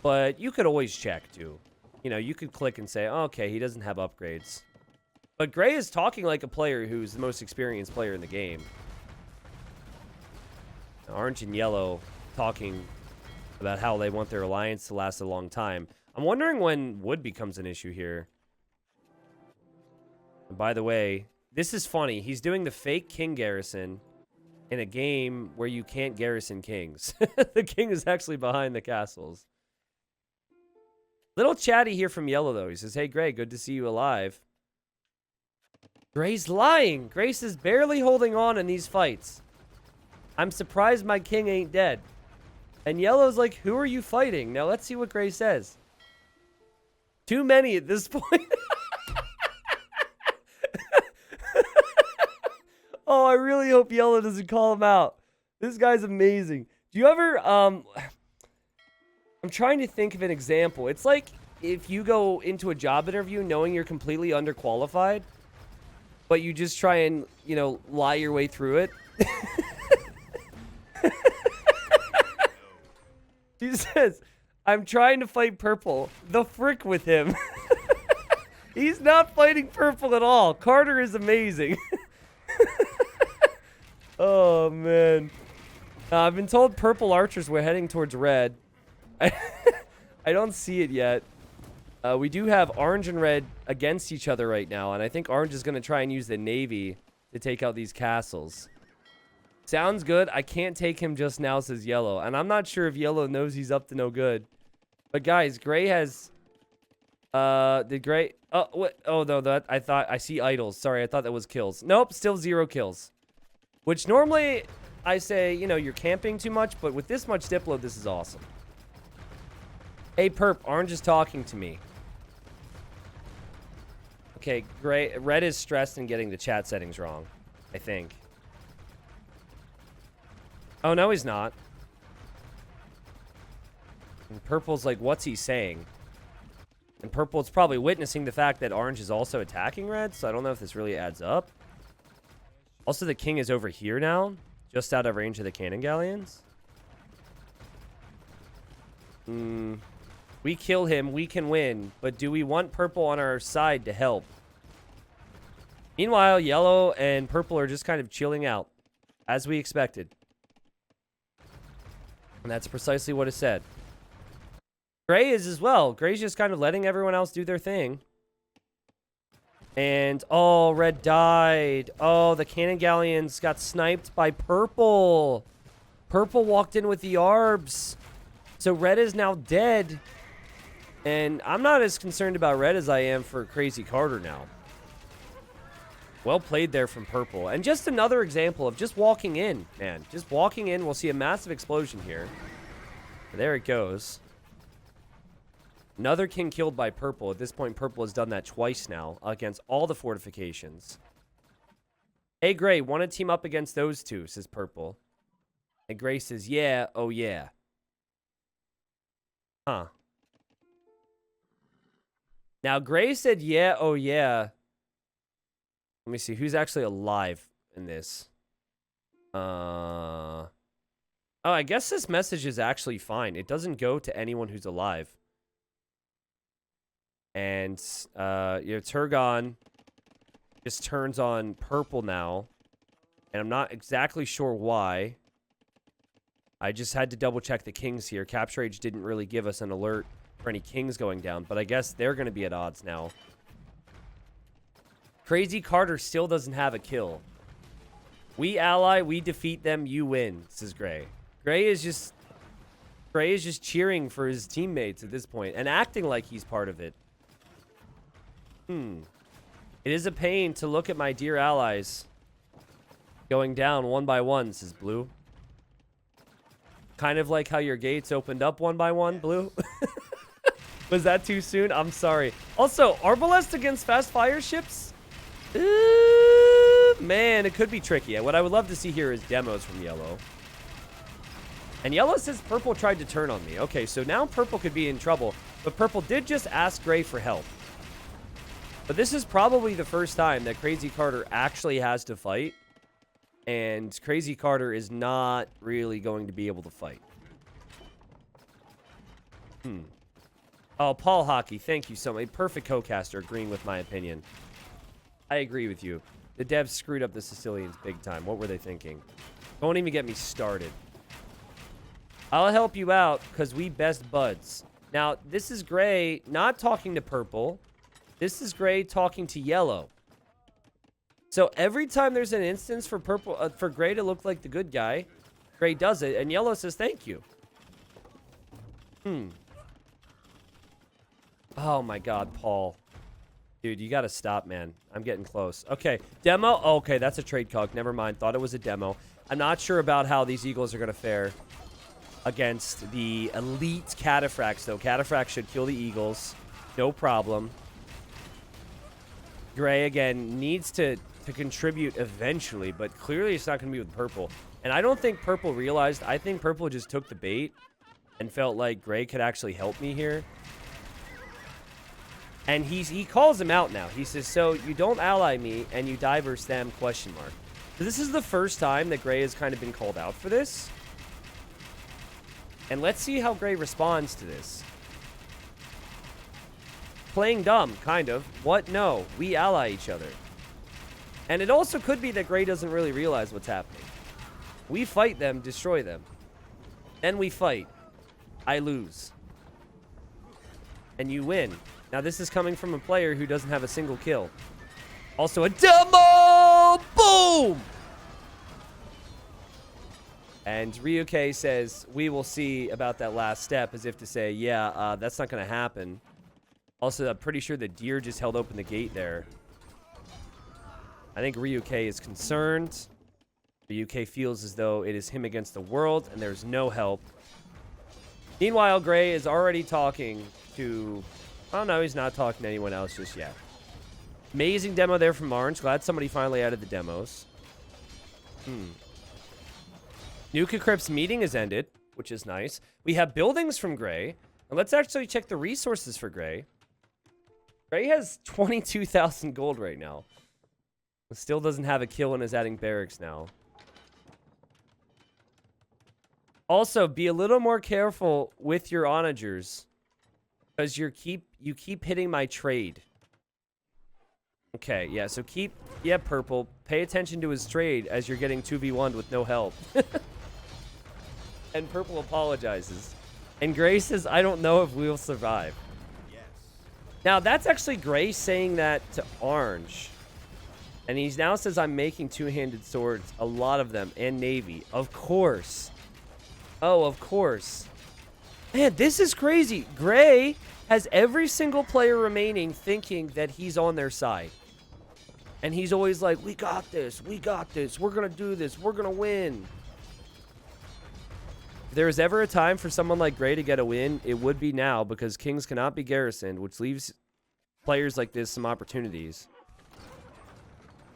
But you could always check, too. You know, you could click and say, oh, okay, he doesn't have upgrades. But Gray is talking like a player who's the most experienced player in the game. Orange and yellow talking about how they want their alliance to last a long time. I'm wondering when wood becomes an issue here. And by the way, this is funny. He's doing the fake king garrison in a game where you can't garrison kings. The king is actually behind the castles. Little chatty here from yellow, though. He says, hey, Gray, good to see you alive. Gray's lying. Grace is barely holding on in these fights. I'm surprised my king ain't dead. And yellow's like, who are you fighting? Now let's see what Gray says. Too many at this point. Oh, I really hope yellow doesn't call him out. This guy's amazing. Do you ever, I'm trying to think of an example. It's like if you go into a job interview knowing you're completely underqualified, but you just try and, you know, lie your way through it. He says, I'm trying to fight purple. The frick with him. He's not fighting purple at all. Carter is amazing. Oh, man. I've been told purple archers were heading towards red. I don't see it yet. We do have orange and red against each other right now, and I think orange is going to try and use the navy to take out these castles. Sounds good. I can't take him just now, says yellow. And I'm not sure if yellow knows he's up to no good. But guys, gray has... did gray... Oh, what? Oh, no, that... I thought... I see idols. Sorry, I thought that was kills. Nope, still 0 kills. Which normally, I say, you know, you're camping too much. But with this much Diplo, this is awesome. Hey, Perp, orange is talking to me. Okay, gray... Red is stressed and getting the chat settings wrong, I think. Oh, no, he's not. And purple's like, what's he saying? And purple's probably witnessing the fact that orange is also attacking red, so I don't know if this really adds up. Also, the king is over here now, just out of range of the cannon galleons. We kill him, we can win, but do we want purple on our side to help? Meanwhile, yellow and purple are just kind of chilling out, as we expected. And that's precisely what it said. Gray is as well. Gray's just kind of letting everyone else do their thing. And, oh, red died. Oh, the cannon galleons got sniped by purple. Purple walked in with the arbs. So red is now dead. And I'm not as concerned about red as I am for Crazy Carter now. Well played there from purple. And just another example of just walking in, man. Just walking in. We'll see a massive explosion here. There it goes. Another king killed by purple. At this point, purple has done that twice now against all the fortifications. Hey, Gray, want to team up against those two, says purple. And Gray says, yeah, oh yeah. Huh. Now, Gray said, yeah, oh, yeah. Let me see. Who's actually alive in this? Oh, I guess this message is actually fine. It doesn't go to anyone who's alive. And, Turgon just turns on purple now. And I'm not exactly sure why. I just had to double check the kings here. Capture Age didn't really give us an alert for any kings going down, but I guess they're going to be at odds now. Crazy Carter still doesn't have a kill. We ally, we defeat them, you win, says Gray. Gray is just cheering for his teammates at this point and acting like he's part of it. It is a pain to look at my dear allies going down one by one, says Blue. Kind of like how your gates opened up one by one, Blue. Was that too soon? I'm sorry. Also, Arbalest against fast fire ships? Man, it could be tricky. What I would love to see here is demos from Yellow. And Yellow says Purple tried to turn on me. Okay, so now Purple could be in trouble. But Purple did just ask Gray for help. But this is probably the first time that Crazy Carter actually has to fight. And Crazy Carter is not really going to be able to fight. Oh, Paul Hockey, thank you so much. Perfect co-caster agreeing with my opinion. I agree with you. The devs screwed up the Sicilians big time. What were they thinking? Don't even get me started. I'll help you out because we best buds. Now, this is Gray not talking to Purple. This is Gray talking to Yellow. So every time there's an instance for Purple, for Gray to look like the good guy, Gray does it, and Yellow says thank you. Oh my God, Paul. Dude, you gotta stop, man. I'm getting close. Okay, demo. Oh, okay, that's a trade cog. Never mind. Thought it was a demo. I'm not sure about how these Eagles are gonna fare against the elite Cataphracts, though. Cataphracts should kill the Eagles. No problem. Gray, again, needs to contribute eventually, but clearly it's not going to be with Purple. And I don't think Purple realized. I think Purple just took the bait and felt like Gray could actually help me here. And he calls him out now. He says, so you don't ally me and you die versus them, question mark. So this is the first time that Gray has kind of been called out for this. And let's see how Gray responds to this. Playing dumb, kind of. What? No. We ally each other. And it also could be that Gray doesn't really realize what's happening. We fight them, destroy them. Then we fight. I lose. And you win. Now, this is coming from a player who doesn't have a single kill. Also a demo! Boom! And Ryuke says, we will see about that last step, as if to say, yeah, that's not going to happen. Also, I'm pretty sure the deer just held open the gate there. I think Ryuke is concerned. Ryuke feels as though it is him against the world, and there's no help. Meanwhile, Gray is already talking to... Oh, no, he's not talking to anyone else just yet. Amazing demo there from Orange. Glad somebody finally added the demos. Nuka Crypt's meeting has ended, which is nice. We have buildings from Gray. And let's actually check the resources for Gray. Gray has 22,000 gold right now. Still doesn't have a kill and is adding barracks now. Also, be a little more careful with your onagers. Because you keep hitting my trade. Okay, yeah, so Purple. Pay attention to his trade as you're getting 2v1'd with no help. And Purple apologizes. And Gray says, I don't know if we'll survive. Yes. Now, that's actually Gray saying that to Orange. And he now says, I'm making two-handed swords. A lot of them. And Navy. Of course. Oh, of course. Man, this is crazy. Gray has every single player remaining thinking that he's on their side. And he's always like, we got this. We got this. We're going to do this. We're going to win. If there is ever a time for someone like Gray to get a win, it would be now, because Kings cannot be garrisoned, which leaves players like this some opportunities.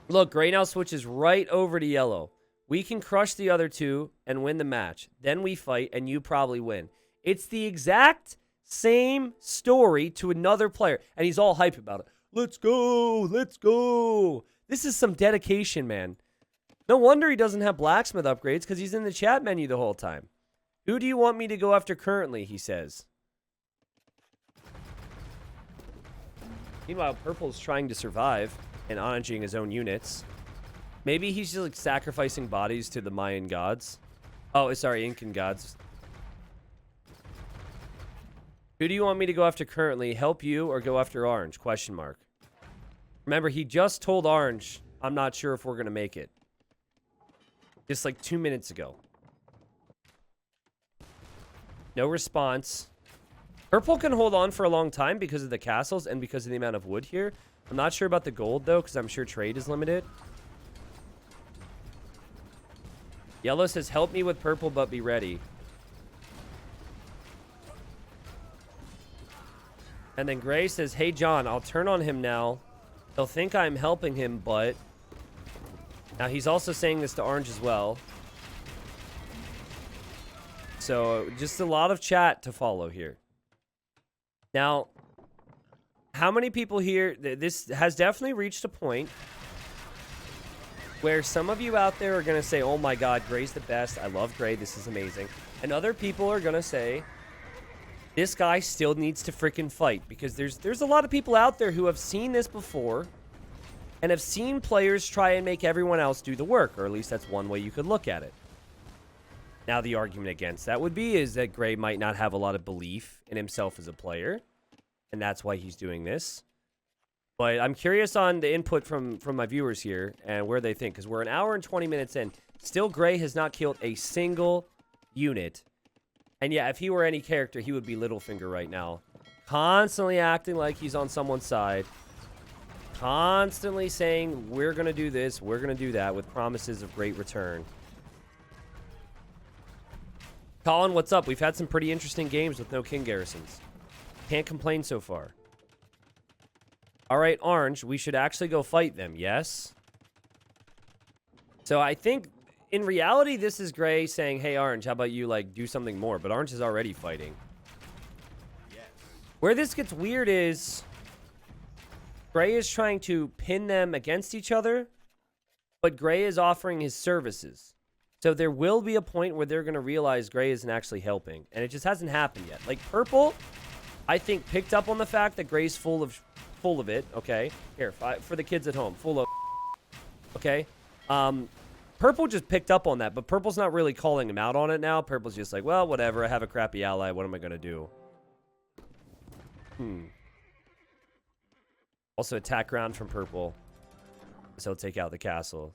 Look, Gray now switches right over to Yellow. We can crush the other two and win the match. Then we fight, and you probably win. It's the exact same story to another player, and he's all hype about it. Let's go, let's go. This is some dedication, man. No wonder he doesn't have blacksmith upgrades, because he's in the chat menu the whole time. Who do you want me to go after currently, he says. Meanwhile, Purple's trying to survive and onaging his own units. Maybe he's just like sacrificing bodies to the Mayan gods. Oh, sorry, Incan gods. Who do you want me to go after currently? Help you or go after Orange? Question mark. Remember, he just told Orange, I'm not sure if we're going to make it. Just like 2 minutes ago. No response. Purple can hold on for a long time because of the castles and because of the amount of wood here. I'm not sure about the gold, though, because I'm sure trade is limited. Yellow says, help me with purple, but be ready. And then Gray says, hey, John, I'll turn on him now. He'll think I'm helping him, but... Now, he's also saying this to Orange as well. So, just a lot of chat to follow here. Now, how many people here... This has definitely reached a point where some of you out there are going to say, oh my god, Gray's the best. I love Gray. This is amazing. And other people are going to say, this guy still needs to freaking fight. Because there's a lot of people out there who have seen this before and have seen players try and make everyone else do the work. Or at least that's one way you could look at it. Now, the argument against that would be is that Gray might not have a lot of belief in himself as a player. And that's why he's doing this. But I'm curious on the input from my viewers here and where they think. Because we're an hour and 20 minutes in. Still, Gray has not killed a single unit. And yeah, if he were any character, he would be Littlefinger right now. Constantly acting like he's on someone's side. Constantly saying, we're going to do this, we're going to do that, with promises of great return. Colin, what's up? We've had some pretty interesting games with no king garrisons. Can't complain so far. All right, Orange, we should actually go fight them, yes? So I think, in reality, this is Gray saying, hey, Orange, how about you, like, do something more? But Orange is already fighting. Yes. Where this gets weird is Gray is trying to pin them against each other, but Gray is offering his services. So there will be a point where they're going to realize Gray isn't actually helping, and it just hasn't happened yet. Like, Purple, I think, picked up on the fact that Gray's full of it, okay? Here, for the kids at home, full of okay? Purple just picked up on that, but Purple's not really calling him out on it now. Purple's just like, well, whatever, I have a crappy ally, what am I going to do? Also, attack round from Purple. So he'll take out the castle.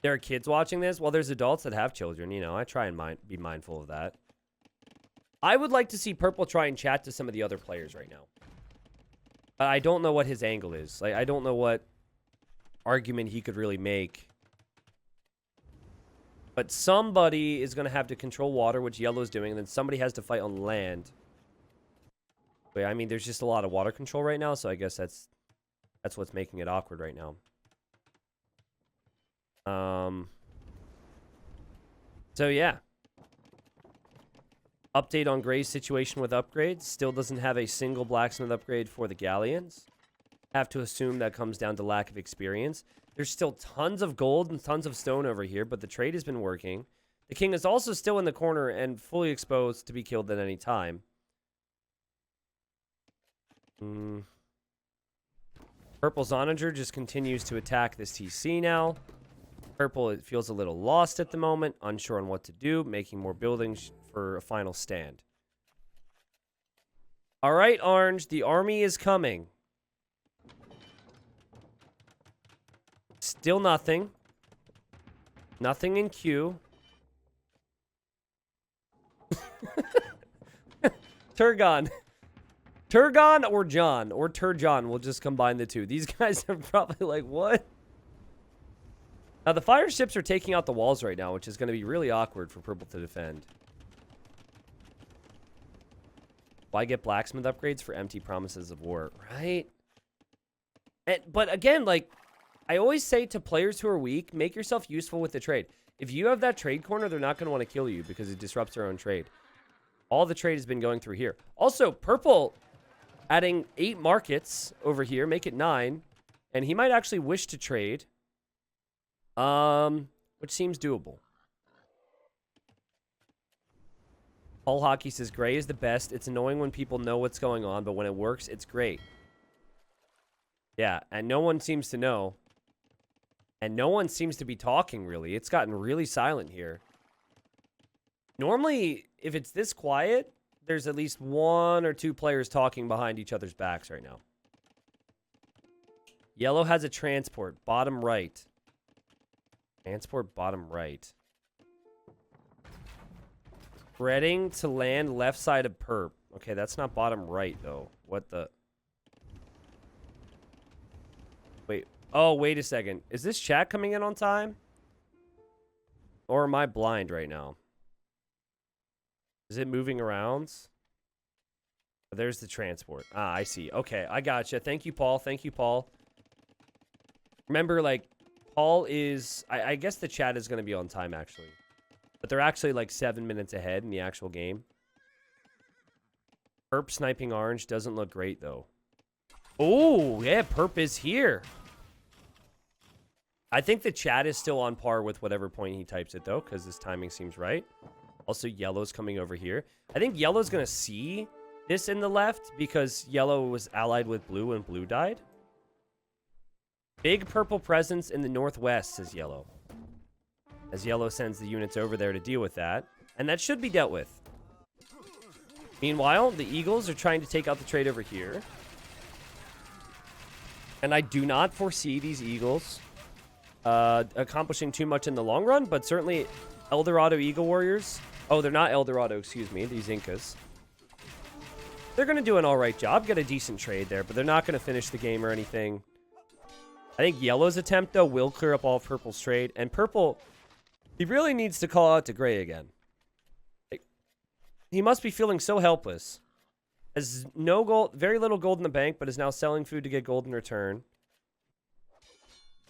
There are kids watching this? Well, there's adults that have children, you know. I try and be mindful of that. I would like to see Purple try and chat to some of the other players right now. But I don't know what his angle is. Like, I don't know what argument he could really make. But somebody is going to have to control water, which Yellow's doing, and then somebody has to fight on land. But, I mean, there's just a lot of water control right now, so I guess that's what's making it awkward right now. So, yeah. Update on Gray's situation with upgrades. Still doesn't have a single blacksmith upgrade for the galleons. Have to assume that comes down to lack of experience. There's still tons of gold and tons of stone over here, but the trade has been working. The king is also still in the corner and fully exposed to be killed at any time. Purple's onager just continues to attack this TC now. Purple, it feels a little lost at the moment, unsure on what to do, making more buildings for a final stand. All right, Orange, the army is coming. Still nothing. Nothing in queue. Turgon. Turgon or John, or Turjon. We'll just combine the two. These guys are probably like, what? Now, the fire ships are taking out the walls right now, which is going to be really awkward for Purple to defend. Why get blacksmith upgrades for empty promises of war, right? But again, like, I always say to players who are weak, make yourself useful with the trade. If you have that trade corner, they're not going to want to kill you because it disrupts their own trade. All the trade has been going through here. Also, purple adding 8 markets over here, make it 9. And he might actually wish to trade. Which seems doable. Paul Hockey says, gray is the best. It's annoying when people know what's going on, but when it works, it's great. Yeah, and no one seems to know. And no one seems to be talking, really. It's gotten really silent here. Normally, if it's this quiet, there's at least 1 or 2 players talking behind each other's backs right now. Yellow has a transport, bottom right. Transport, bottom right. Spreading to land left side of perp. Okay, that's not bottom right, though. What the... Wait. Oh, wait a second. Is this chat coming in on time? Or am I blind right now? Is it moving around? There's the transport. Ah, I see. Okay, I gotcha. Thank you, Paul. Thank you, Paul. Remember, like, Paul is... I guess the chat is going to be on time, actually. But they're actually, like, 7 minutes ahead in the actual game. Perp sniping orange doesn't look great, though. Oh, yeah, Perp is here. I think the chat is still on par with whatever point he types it, though, because this timing seems right. Also, yellow's coming over here. I think yellow's going to see this in the left because yellow was allied with blue when blue died. Big purple presence in the northwest, says yellow. As yellow sends the units over there to deal with that. And that should be dealt with. Meanwhile, the Eagles are trying to take out the trade over here. And I do not foresee these Eagles accomplishing too much in the long run, but certainly Eldorado Eagle Warriors. Oh, they're not Eldorado, excuse me, these Incas. They're going to do an alright job, get a decent trade there, but they're not going to finish the game or anything. I think yellow's attempt, though, will clear up all of purple's trade. And purple, he really needs to call out to gray again. Like, he must be feeling so helpless. Has no gold, very little gold in the bank, but is now selling food to get gold in return.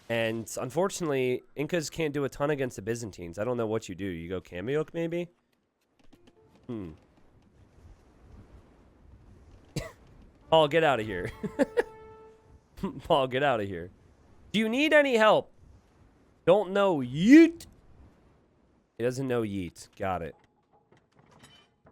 And unfortunately, Incas can't do a ton against the Byzantines. I don't know what you do. You go Kamioke, maybe? Paul, get out of here. Paul, get out of here. Do you need any help? Don't know yeet. He doesn't know yeet. Got it.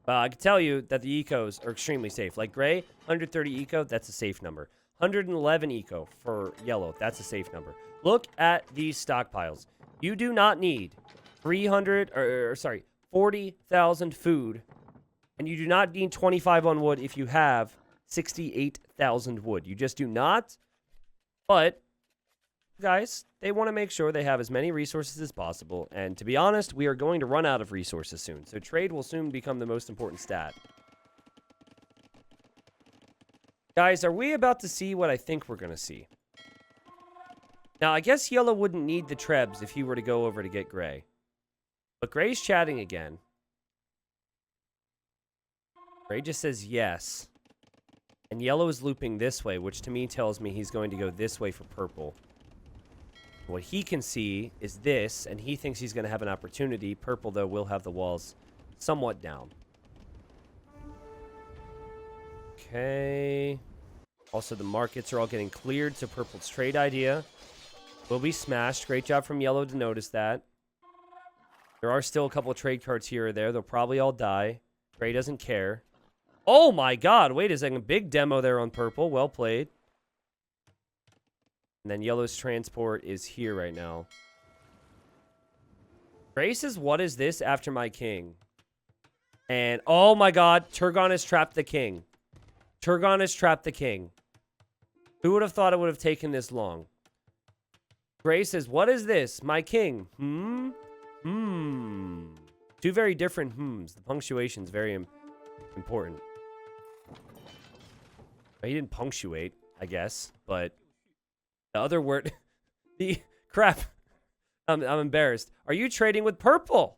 I can tell you that the ecos are extremely safe. Like gray, 130 eco, that's a safe number. 111 eco for yellow, that's a safe number. Look at these stockpiles. You do not need 40,000 food. And you do not need 25 on wood if you have 68,000 wood. You just do not. But, guys, they want to make sure they have as many resources as possible. And to be honest, we are going to run out of resources soon. So trade will soon become the most important stat. Guys, are we about to see what I think we're going to see? Now, I guess yellow wouldn't need the trebs if he were to go over to get gray. But gray's chatting again. Gray just says yes. And yellow is looping this way, which to me tells me he's going to go this way for purple. What he can see is this, and he thinks he's going to have an opportunity. Purple, though, will have the walls somewhat down. Okay. Also, the markets are all getting cleared, so purple's trade idea will be smashed. Great job from yellow to notice that. There are still a couple of trade cards here or there. They'll probably all die. Gray doesn't care. Oh my god, wait a second. Big demo there on purple. Well played. And then yellow's transport is here right now. Gray says, what is this after my king? And, oh my god, Turgon has trapped the king. Turgon has trapped the king. Who would have thought it would have taken this long? Gray says, what is this? My king. Two very different hmms. The punctuation's very important. He didn't punctuate, I guess, but the other word, the crap. I'm embarrassed. Are you trading with purple?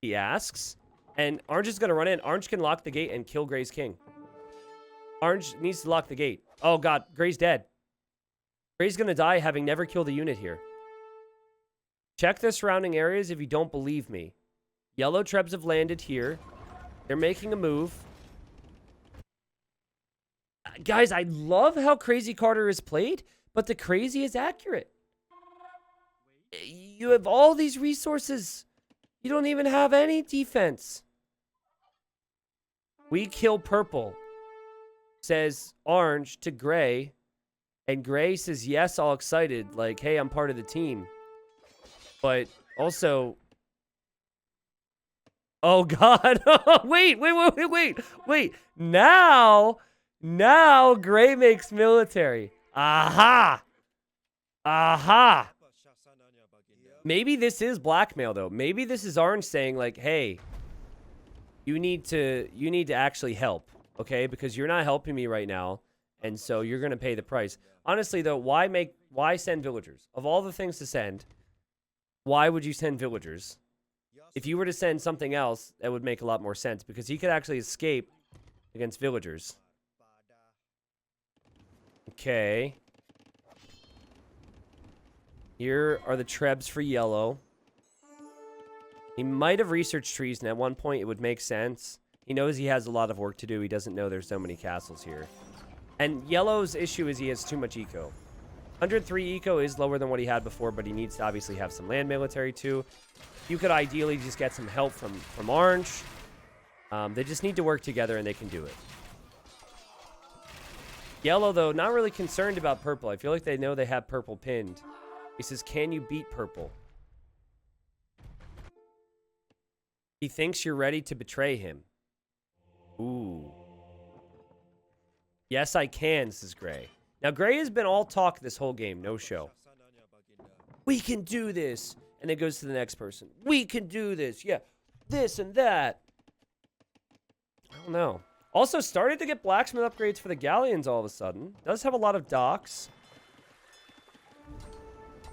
He asks. And Orange is going to run in. Orange can lock the gate and kill Gray's king. Orange needs to lock the gate. Oh, God. Gray's dead. Gray's going to die having never killed a unit here. Check the surrounding areas if you don't believe me. Yellow trebs have landed here. They're making a move. Guys, I love how Crazy Carter is played, but the crazy is accurate. You have all these resources. You don't even have any defense. We kill purple, says orange to gray. And gray says, yes, all excited. Like, hey, I'm part of the team. But also... Oh, God. Wait. Now gray makes military. Aha. Maybe this is blackmail, though. Maybe this is orange saying, like, hey, you need to actually help, okay? Because you're not helping me right now, and so you're going to pay the price. Honestly, though, why send villagers? Of all the things to send, why would you send villagers? If you were to send something else, that would make a lot more sense, because he could actually escape against villagers. Okay. Here are the trebs for yellow. He might have researched trees, and at one point it would make sense. He knows he has a lot of work to do. He doesn't know there's so many castles here. And yellow's issue is he has too much eco. 103 eco is lower than what he had before, but he needs to obviously have some land military too. You could ideally just get some help from orange. They just need to work together, and they can do it. Yellow, though, not really concerned about purple. I feel like they know they have purple pinned. He says, can you beat purple? He thinks you're ready to betray him. Ooh. Yes, I can, says Gray. Now, Gray has been all talk this whole game, no show. We can do this. And then goes to the next person. We can do this. Yeah, this and that. I don't know. Also started to get blacksmith upgrades for the galleons all of a sudden. Does have a lot of docks.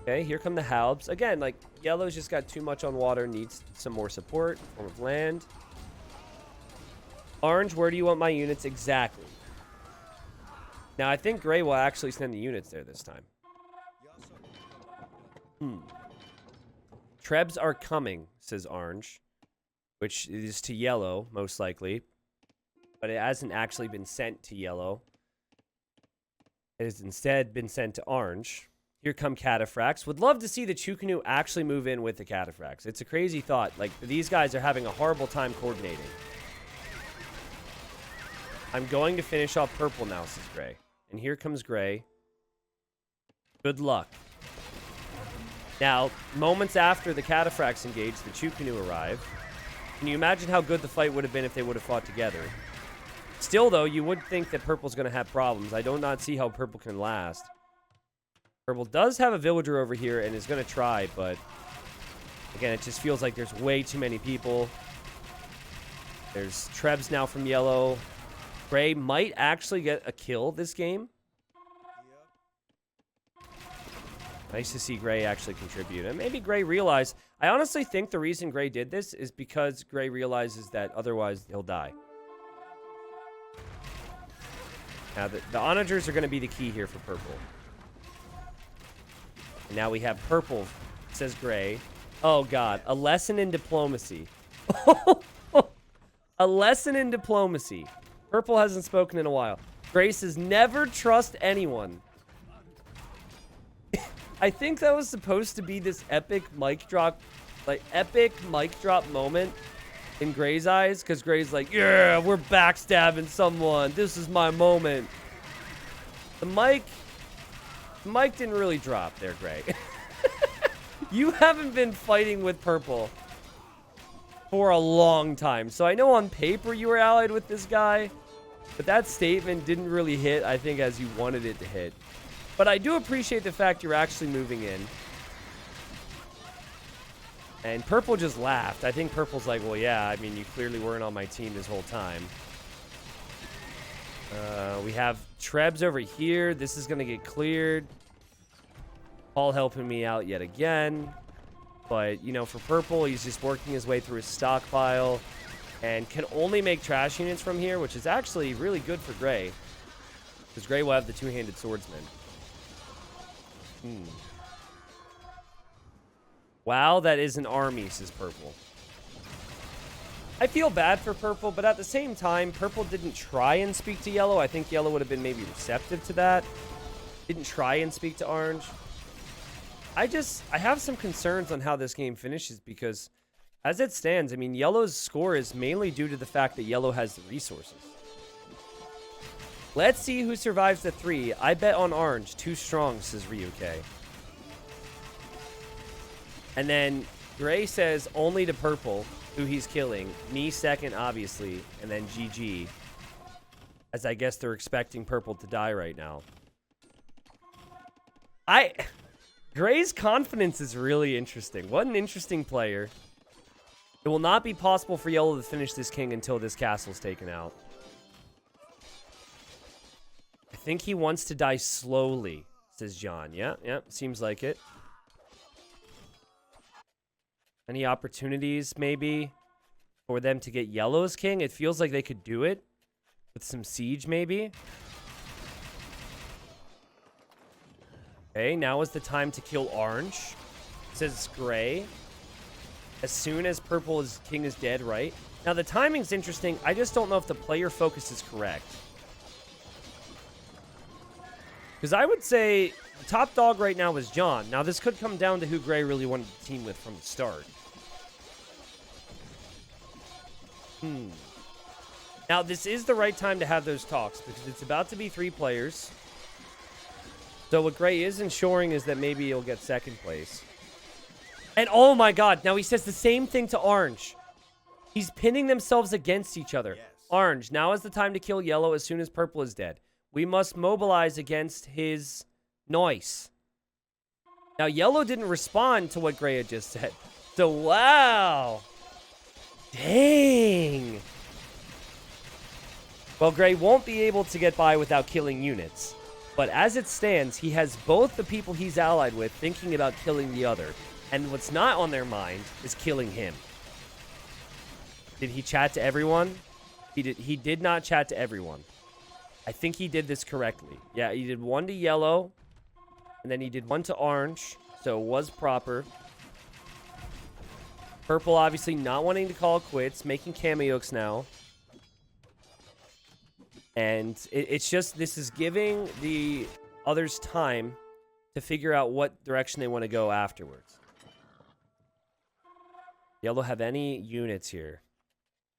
Okay, here come the halbs. Again, like, yellow's just got too much on water. Needs some more support in form of land. Orange, where do you want my units exactly? Now, I think gray will actually send the units there this time. Trebs are coming, says orange. Which is to yellow, most likely. But it hasn't actually been sent to yellow. It has instead been sent to orange. Here come cataphracts. Would love to see the Chukunu actually move in with the cataphracts. It's a crazy thought. Like, these guys are having a horrible time coordinating. I'm going to finish off purple now, says gray. And here comes gray. Good luck. Now, moments after the cataphracts engage, the Chukunu arrive. Can you imagine how good the fight would have been if they would have fought together? Still, though, you would think that purple's going to have problems. I do not see how purple can last. Purple does have a villager over here and is going to try, but again, it just feels like there's way too many people. There's trebs now from yellow. Gray might actually get a kill this game. Nice to see Gray actually contribute. And maybe Gray realized... I honestly think the reason Gray did this is because Gray realizes that otherwise he'll die. Now, the onagers are going to be the key here for purple. And now we have purple, says Gray. Oh, God. A lesson in diplomacy. A lesson in diplomacy. Purple hasn't spoken in a while. Gray says, never trust anyone. I think that was supposed to be this epic mic drop moment in Gray's eyes, because Gray's like, yeah, we're backstabbing someone. This is my moment. The mic didn't really drop there, Gray. You haven't been fighting with purple for a long time. So I know on paper you were allied with this guy, but that statement didn't really hit, I think, as you wanted it to hit. But I do appreciate the fact you're actually moving in. And purple just laughed. I think purple's like, well, yeah, I mean, you clearly weren't on my team this whole time. We have trebs over here. This is going to get cleared. Paul helping me out yet again. But, you know, for purple, he's just working his way through his stockpile. And can only make trash units from here, which is actually really good for gray. Because gray will have the two-handed swordsman. Wow, that is an army, says purple. I feel bad for purple, but at the same time, purple didn't try and speak to yellow. I think yellow would have been maybe receptive to that. Didn't try and speak to orange. I have some concerns on how this game finishes because as it stands, I mean, yellow's score is mainly due to the fact that yellow has the resources. Let's see who survives the 3. I bet on orange. Too strong, says Ryuke. And then gray says only to purple, who he's killing. Me second, obviously. And then GG. As I guess they're expecting purple to die right now. Gray's confidence is really interesting. What an interesting player. It will not be possible for yellow to finish this king until this castle's taken out. I think he wants to die slowly, says John. Yeah, seems like it. Any opportunities, maybe, for them to get yellow's king? It feels like they could do it with some siege, maybe. Okay, now is the time to kill orange, says gray. As soon as purple's king is dead, right? Now, the timing's interesting. I just don't know if the player focus is correct. Because I would say the top dog right now is John. Now, this could come down to who Gray really wanted to team with from the start. Now, this is the right time to have those talks because it's about to be 3 players. So what Gray is ensuring is that maybe he'll get second place. And oh my god, now he says the same thing to orange. He's pinning themselves against each other. Yes. Orange, now is the time to kill yellow as soon as purple is dead. We must mobilize against his noise. Now, yellow didn't respond to what Gray had just said. So, wow. Dang. Well, Gray won't be able to get by without killing units. But as it stands, he has both the people he's allied with thinking about killing the other. And what's not on their mind is killing him. Did he chat to everyone? He did not chat to everyone. I think he did this correctly. Yeah, he did 1 to yellow. And then he did 1 to orange. So it was proper. Purple obviously not wanting to call quits. Making cameos now. And it's just, this is giving the others time to figure out what direction they want to go afterwards. Yellow have any units here?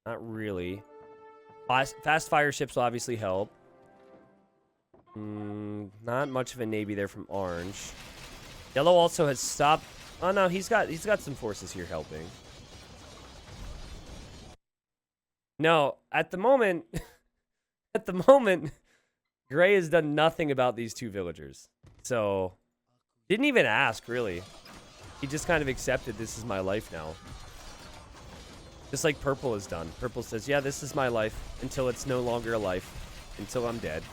Not really. Fast fire ships will obviously help. Not much of a navy there from orange. Yellow also has stopped. Oh no, he's got some forces here helping. No, at the moment, Gray has done nothing about these 2 villagers. So, didn't even ask really. He just kind of accepted this is my life now. Just like purple has done. Purple says, yeah, this is my life until it's no longer a life. Until I'm dead.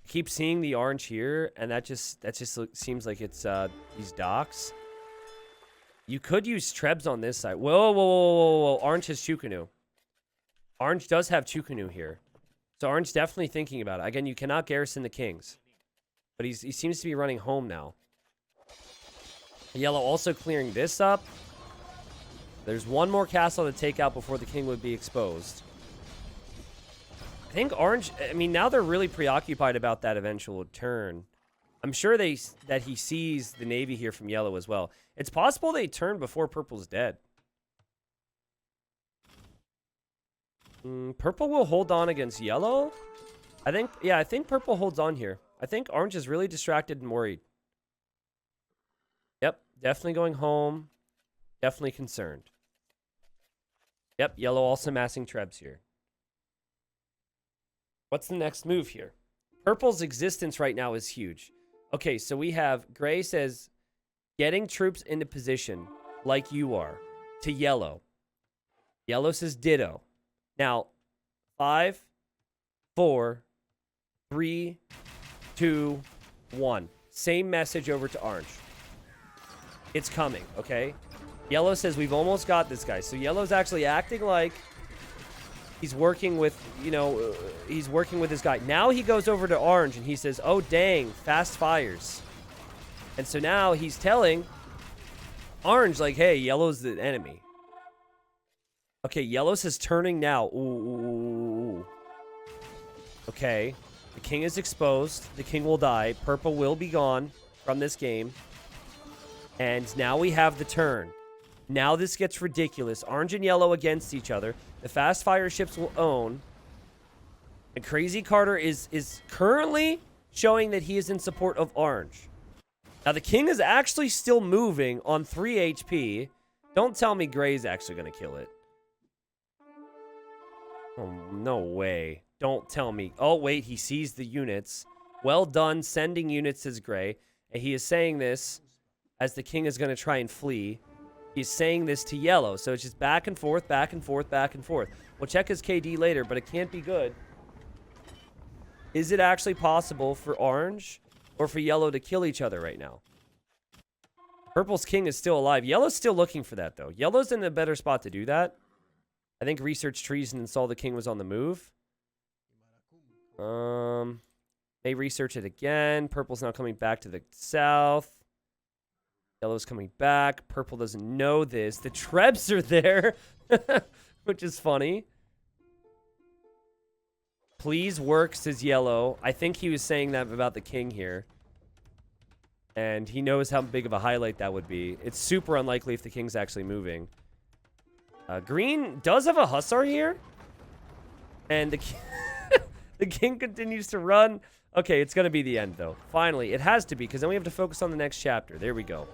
Keep seeing the orange here, and that just seems like it's these docks. You could use Trebs on this side. Whoa. Orange has Chukunu. Orange does have Chukunu here. So Orange definitely thinking about it. Again, you cannot garrison the kings. But he seems to be running home now. Yellow also clearing this up. There's 1 more castle to take out before the king would be exposed. I think orange, I mean, now they're really preoccupied about that eventual turn. I'm sure that he sees the navy here from yellow as well. It's possible they turn before purple's dead. Purple will hold on against yellow. I think purple holds on here. I think orange is really distracted and worried. Yep, definitely going home. Definitely concerned. Yep, yellow also massing Trebs here. What's the next move here? Purple's existence right now is huge. Okay, so we have Gray says, getting troops into position like you are to yellow. Yellow says ditto. Now, 5, 4, 3, 2, 1. Same message over to orange. It's coming, okay? Yellow says we've almost got this guy. So yellow's actually acting like he's working with, he's working with this guy. Now he goes over to orange and he says, oh, dang, fast fires. And so now he's telling orange, like, hey, yellow's the enemy. Okay, yellow says turning now. Ooh. Okay. The king is exposed. The king will die. Purple will be gone from this game. And now we have the turn. Now this gets ridiculous. Orange and yellow against each other. The fast fire ships will own. And Crazy Carter is currently showing that he is in support of orange. Now the king is actually still moving on 3 HP. Don't tell me Gray's actually going to kill it. Oh, no way. Don't tell me. Oh, wait, he sees the units. Well done sending units, says Gray. And he is saying this as the king is going to try and flee. He's saying this to yellow. So it's just back and forth, back and forth, back and forth. We'll check his KD later, but it can't be good. Is it actually possible for orange or for yellow to kill each other right now? Purple's king is still alive. Yellow's still looking for that, though. Yellow's in a better spot to do that. I think research treason and saw the king was on the move. May research it again. Purple's now coming back to the south. Yellow's coming back. Purple doesn't know this. The Trebs are there, which is funny. Please work, says yellow. I think he was saying that about the king here. And he knows how big of a highlight that would be. It's super unlikely if the king's actually moving. Green does have a hussar here. And the the king continues to run. Okay, it's going to be the end, though. Finally, it has to be, because then we have to focus on the next chapter. There we go.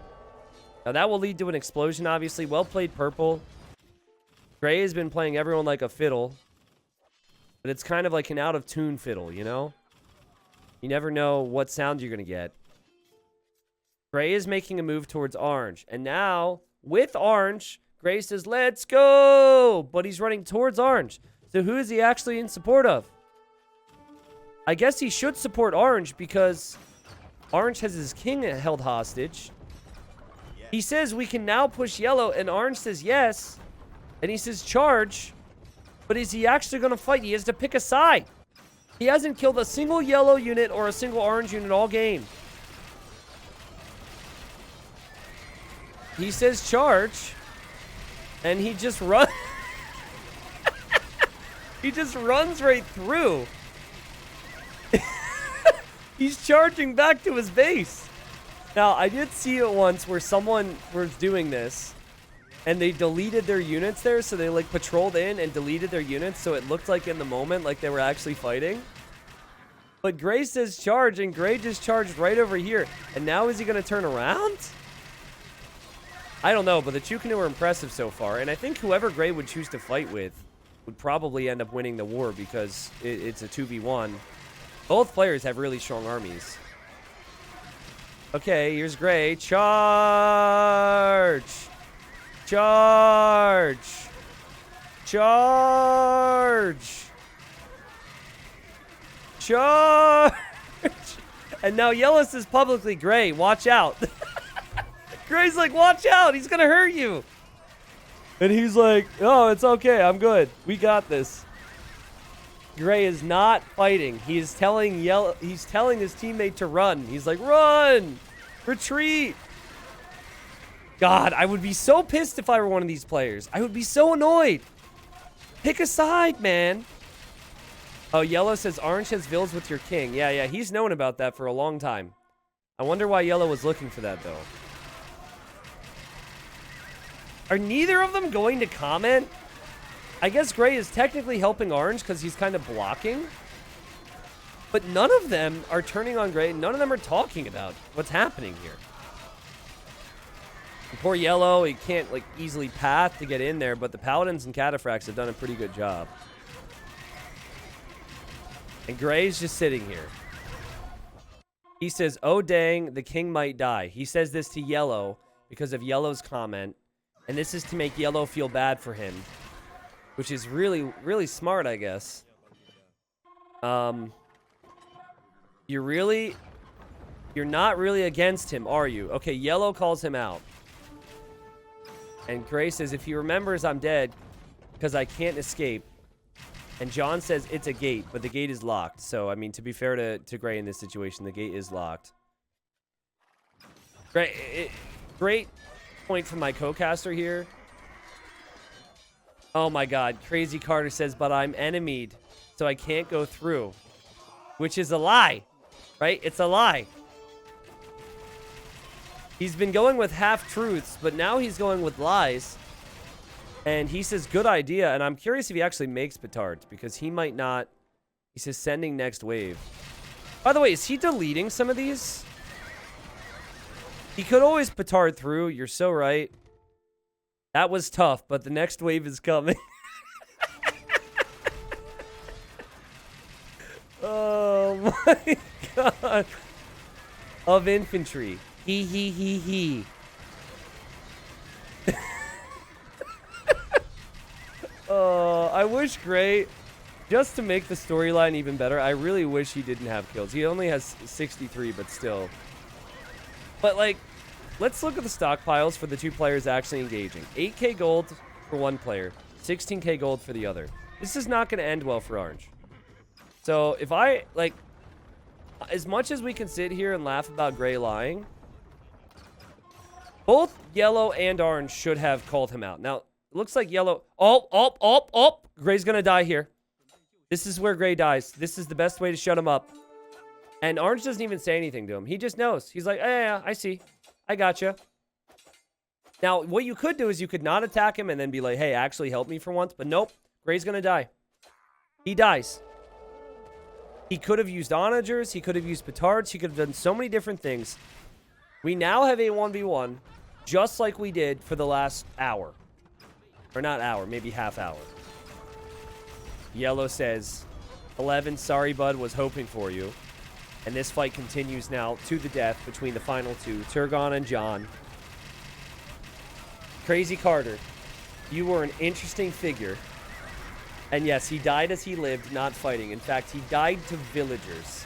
Now, that will lead to an explosion, obviously. Well played, Purple. Gray has been playing everyone like a fiddle. But it's kind of like an out-of-tune fiddle, you know? You never know what sound you're going to get. Gray is making a move towards orange. And now, with orange, Gray says, let's go! But he's running towards orange. So who is he actually in support of? I guess he should support orange because orange has his king held hostage. He says we can now push yellow, and orange says yes. And he says charge. But is he actually going to fight? He has to pick a side. He hasn't killed a single yellow unit or a single orange unit all game. He says charge. And he just runs. He just runs right through. He's charging back to his base. Now, I did see it once where someone was doing this. And they deleted their units there. So they like patrolled in and deleted their units. So it looked like in the moment like they were actually fighting. But Gray says charge. And Gray just charged right over here. And now is he going to turn around? I don't know. But the two canoe are impressive so far. And I think whoever Gray would choose to fight with would probably end up winning the war. Because it's a 2v1. Both players have really strong armies. Okay, here's Gray. Charge! Charge! Charge! Charge! And now Yellow says publicly, Gray, watch out. Gray's like, watch out, he's gonna hurt you. And he's like, oh, it's okay, I'm good. We got this. Gray is not fighting. He is telling Yellow, he's telling his teammate to run. He's like, run! Retreat! God, I would be so pissed if I were one of these players. I would be so annoyed. Pick a side, man. Oh, Yellow says orange has vills with your king. Yeah, he's known about that for a long time. I wonder why Yellow was looking for that, though. Are neither of them going to comment? I guess Gray is technically helping orange because he's kind of blocking. But none of them are turning on Gray. None of them are talking about what's happening here. And poor Yellow, he can't like easily path to get in there, but the Paladins and Cataphracts have done a pretty good job. And Gray's just sitting here. He says, oh dang, the king might die. He says this to Yellow because of Yellow's comment. And this is to make Yellow feel bad for him. Which is really, really smart, I guess. You're not really against him, are you? Okay, Yellow calls him out. And Gray says, if he remembers, I'm dead because I can't escape. And John says, it's a gate, but the gate is locked. So, I mean, to be fair to Gray in this situation, the gate is locked. Great point from my co-caster here. Oh my god. Crazy Carter says, but I'm enemied, so I can't go through. Which is a lie. Right? It's a lie. He's been going with half-truths, but now he's going with lies. And he says, good idea. And I'm curious if he actually makes petards, because he might not. He says, sending next wave. By the way, is he deleting some of these? He could always petard through. You're so right. That was tough, but the next wave is coming. Oh my god. Of infantry. He. I wish Gray, just to make the storyline even better, I really wish he didn't have kills. He only has 63, but still. But, like, let's look at the stockpiles for the two players actually engaging. 8k gold for one player, 16k gold for the other. This is not going to end well for Orange. So, if I, like, as much as we can sit here and laugh about Gray lying, both Yellow and Orange should have called him out. Now, it looks like Yellow... Oh! Gray's gonna die here. This is where Gray dies. This is the best way to shut him up. And Orange doesn't even say anything to him. He just knows. He's like, yeah, I see. I gotcha. Now, what you could do is you could not attack him and then be like, hey, actually help me for once. But nope. Gray's gonna die. He dies. He could have used onagers. He could have used petards. He could have done so many different things. We now have a 1v1, just like we did for the last hour. Or not hour, maybe half hour. Yellow says, 11, sorry bud, was hoping for you. And this fight continues now to the death between the final two, Turgon and John. Crazy Carter, you were an interesting figure. And yes, he died as he lived, not fighting. In fact, he died to villagers.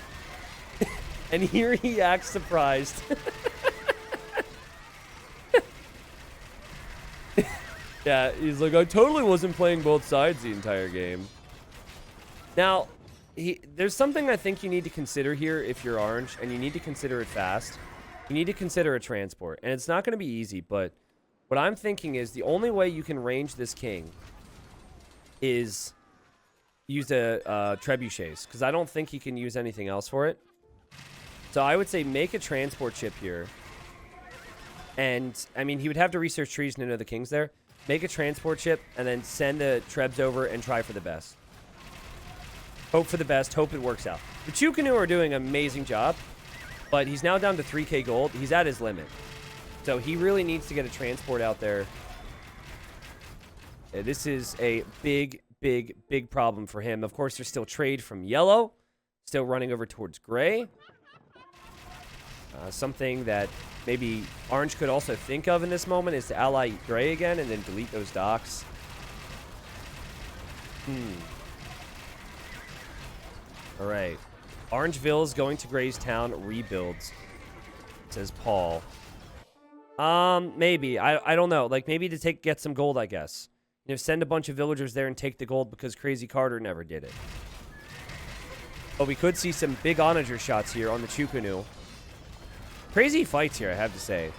And here he acts surprised. Yeah, he's like, I totally wasn't playing both sides the entire game. Now, there's something I think you need to consider here if you're Orange, and you need to consider it fast. You need to consider a transport. And it's not going to be easy, but what I'm thinking is the only way you can range this king is use a trebuchets, because I don't think he can use anything else for it. So I would say make a transport ship here. And, I mean, he would have to research trees to know the king's there. Make a transport ship, and then send the trebs over and try for the best. Hope for the best. Hope it works out. The Chukanu are doing an amazing job, but he's now down to 3k gold. He's at his limit. So he really needs to get a transport out there. This is a big problem for him. Of course, there's still trade from Yellow. Still running over towards Gray. Something that maybe Orange could also think of in this moment is to ally Gray again and then delete those docks. All right. Orangeville is going to Gray's town. Rebuilds, says Paul. Maybe. I don't know. Like, maybe to get some gold, I guess. You know, send a bunch of villagers there and take the gold because Crazy Carter never did it. But we could see some big onager shots here on the Chukunu. Crazy fights here, I have to say.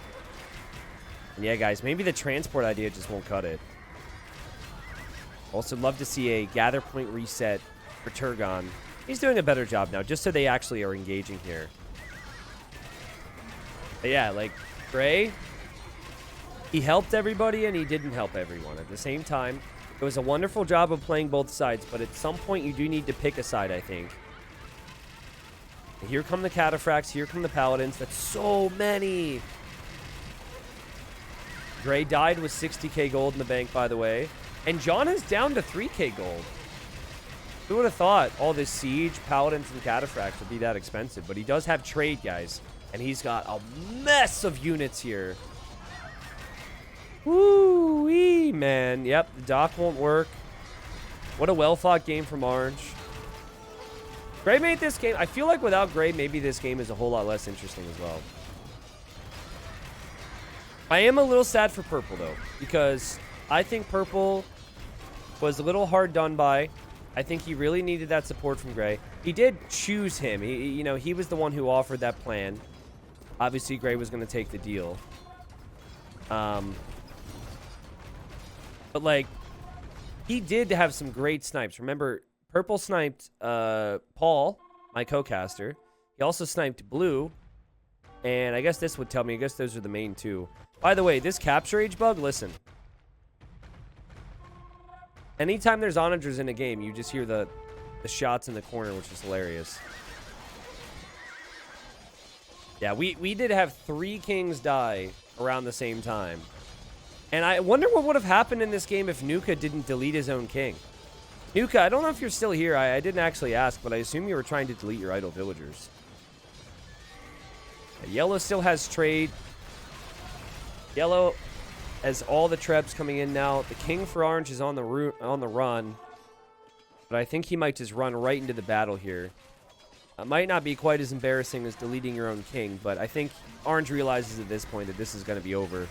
And yeah, guys, maybe the transport idea just won't cut it. Also, love to see a gather point reset for Turgon. He's doing a better job now, just so they actually are engaging here. But yeah, like, Gray, he helped everybody and he didn't help everyone. At the same time, it was a wonderful job of playing both sides, but at some point you do need to pick a side, I think. Here come the cataphracts. Here come the paladins. That's so many. Gray died with 60k gold in the bank, by the way. And John is down to 3k gold. Who would have thought all this siege, paladins, and cataphracts would be that expensive? But he does have trade, guys. And he's got a mess of units here. Woo-wee, man. Yep, the dock won't work. What a well-fought game from Orange. Gray made this game. I feel like without Gray, maybe this game is a whole lot less interesting as well. I am a little sad for Purple, though, because I think Purple was a little hard done by. I think he really needed that support from Gray. He did choose him. He was the one who offered that plan. Obviously, Gray was going to take the deal. But, like, he did have some great snipes. Remember, purple sniped Paul, my co-caster. He also sniped blue. And I guess this would tell me. I guess those are the main two. By the way, this capture age bug, listen. Anytime there's onagers in a game, you just hear the shots in the corner, which is hilarious. Yeah, we did have 3 kings die around the same time. And I wonder what would have happened in this game if Nuka didn't delete his own king. Nuka, I don't know if you're still here. I didn't actually ask, but I assume you were trying to delete your idle villagers. Yeah, yellow still has trade. Yellow has all the trebs coming in now. The king for orange is on the run. But I think he might just run right into the battle here. It might not be quite as embarrassing as deleting your own king, but I think orange realizes at this point that this is going to be over.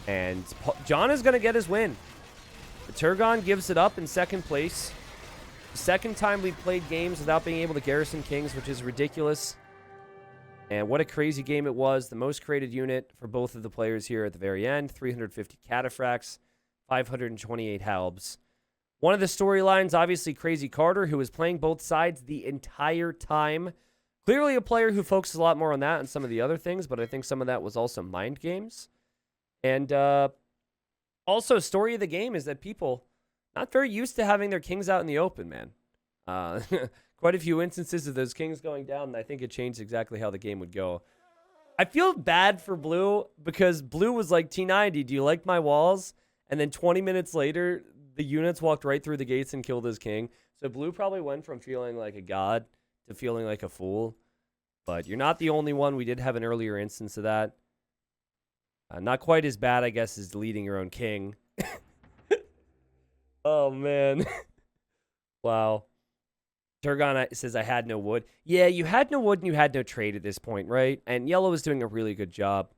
And John is going to get his win. The Turgon gives it up in second place. The second time we've played games without being able to garrison kings, which is ridiculous. And what a crazy game it was. The most created unit for both of the players here at the very end. 350 cataphracts, 528 halbs. One of the storylines, obviously, Crazy Carter, who was playing both sides the entire time. Clearly a player who focuses a lot more on that and some of the other things, but I think some of that was also mind games. And also, story of the game is that people not very used to having their kings out in the open, man. Quite a few instances of those kings going down, and I think it changed exactly how the game would go. I feel bad for Blue because Blue was like, T90, do you like my walls? And then 20 minutes later, the units walked right through the gates and killed his king. So Blue probably went from feeling like a god to feeling like a fool. But you're not the only one. We did have an earlier instance of that. Not quite as bad, I guess, as deleting your own king. Oh, man. Wow. Turgon says, I had no wood. Yeah, you had no wood and you had no trade at this point, right? And yellow was doing a really good job.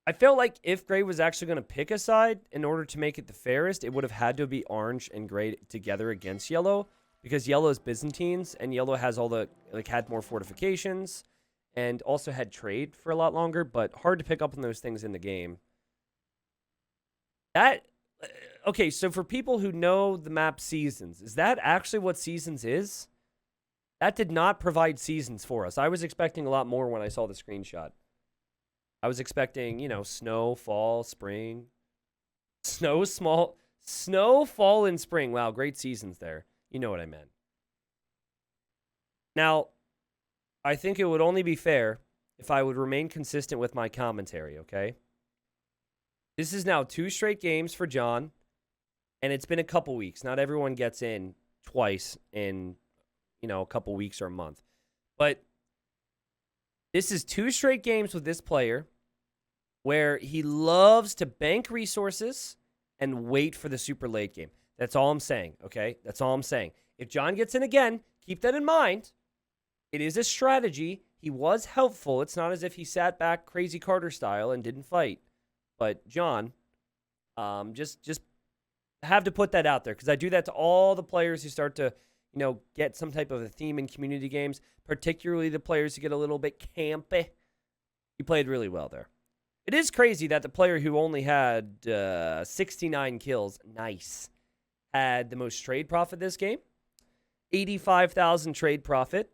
I felt like if gray was actually going to pick a side in order to make it the fairest, it would have had to be orange and gray together against yellow, because yellow is Byzantines and yellow has all the, like, had more fortifications and also had trade for a lot longer, but hard to pick up on those things in the game. Okay, so for people who know the map Seasons, is that actually what Seasons is? That did not provide seasons for us. I was expecting a lot more when I saw the screenshot. I was expecting, you know, snow, fall, spring. Snow, fall, and spring. Wow, great seasons there. You know what I meant. Now, I think it would only be fair if I would remain consistent with my commentary, okay? This is now 2 straight games for John, and it's been a couple weeks. Not everyone gets in twice in, you know, a couple weeks or a month. But this is 2 straight games with this player where he loves to bank resources and wait for the super late game. That's all I'm saying, okay? That's all I'm saying. If John gets in again, keep that in mind. It is a strategy. He was helpful. It's not as if he sat back Crazy Carter style and didn't fight. But John, just have to put that out there, because I do that to all the players who start to, you know, get some type of a theme in community games, particularly the players who get a little bit campy. He played really well there. It is crazy that the player who only had 69 kills, nice, had the most trade profit this game. 85,000 trade profit.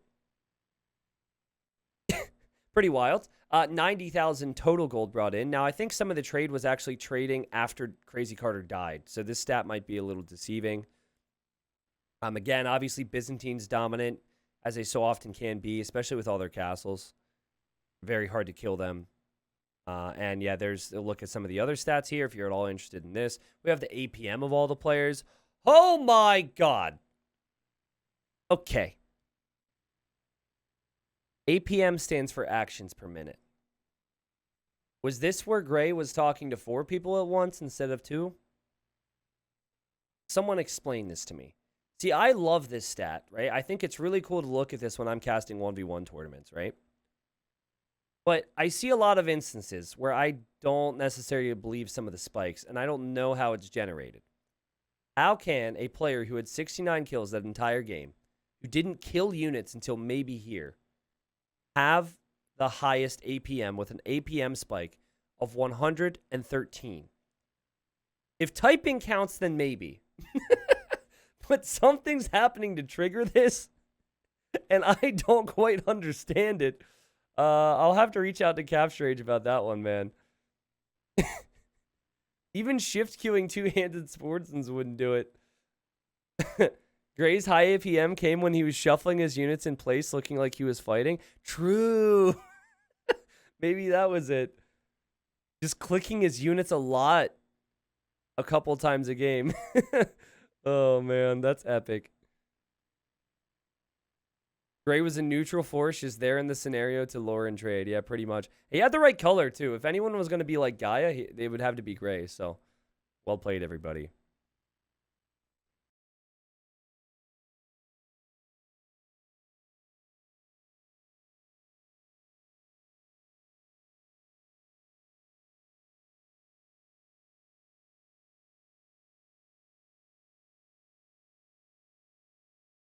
Pretty wild. 90,000 total gold brought in. Now, I think some of the trade was actually trading after Crazy Carter died, so this stat might be a little deceiving. Again, obviously, Byzantines dominant, as they so often can be, especially with all their castles. Very hard to kill them. And yeah, there's a look at some of the other stats here if you're at all interested in this. We have the APM of all the players. Oh my god. Okay. APM stands for actions per minute. Was this where Gray was talking to 4 people at once instead of 2? Someone explain this to me. See, I love this stat, right? I think it's really cool to look at this when I'm casting 1v1 tournaments, right? But I see a lot of instances where I don't necessarily believe some of the spikes, and I don't know how it's generated. How can a player who had 69 kills that entire game, who didn't kill units until maybe here, have the highest APM with an APM spike of 113? If typing counts, then maybe. But something's happening to trigger this, and I don't quite understand it. I'll have to reach out to Capture Age about that one, man. Even shift queuing two-handed Sportsons wouldn't do it. Gray's high APM came when he was shuffling his units in place looking like he was fighting. True. Maybe that was it. Just clicking his units a lot. A couple times a game. Oh, man. That's epic. Gray was a neutral force just there in the scenario to lure and trade. Yeah, pretty much. He had the right color, too. If anyone was going to be like Gaia, they would have to be Gray. So, well played, everybody.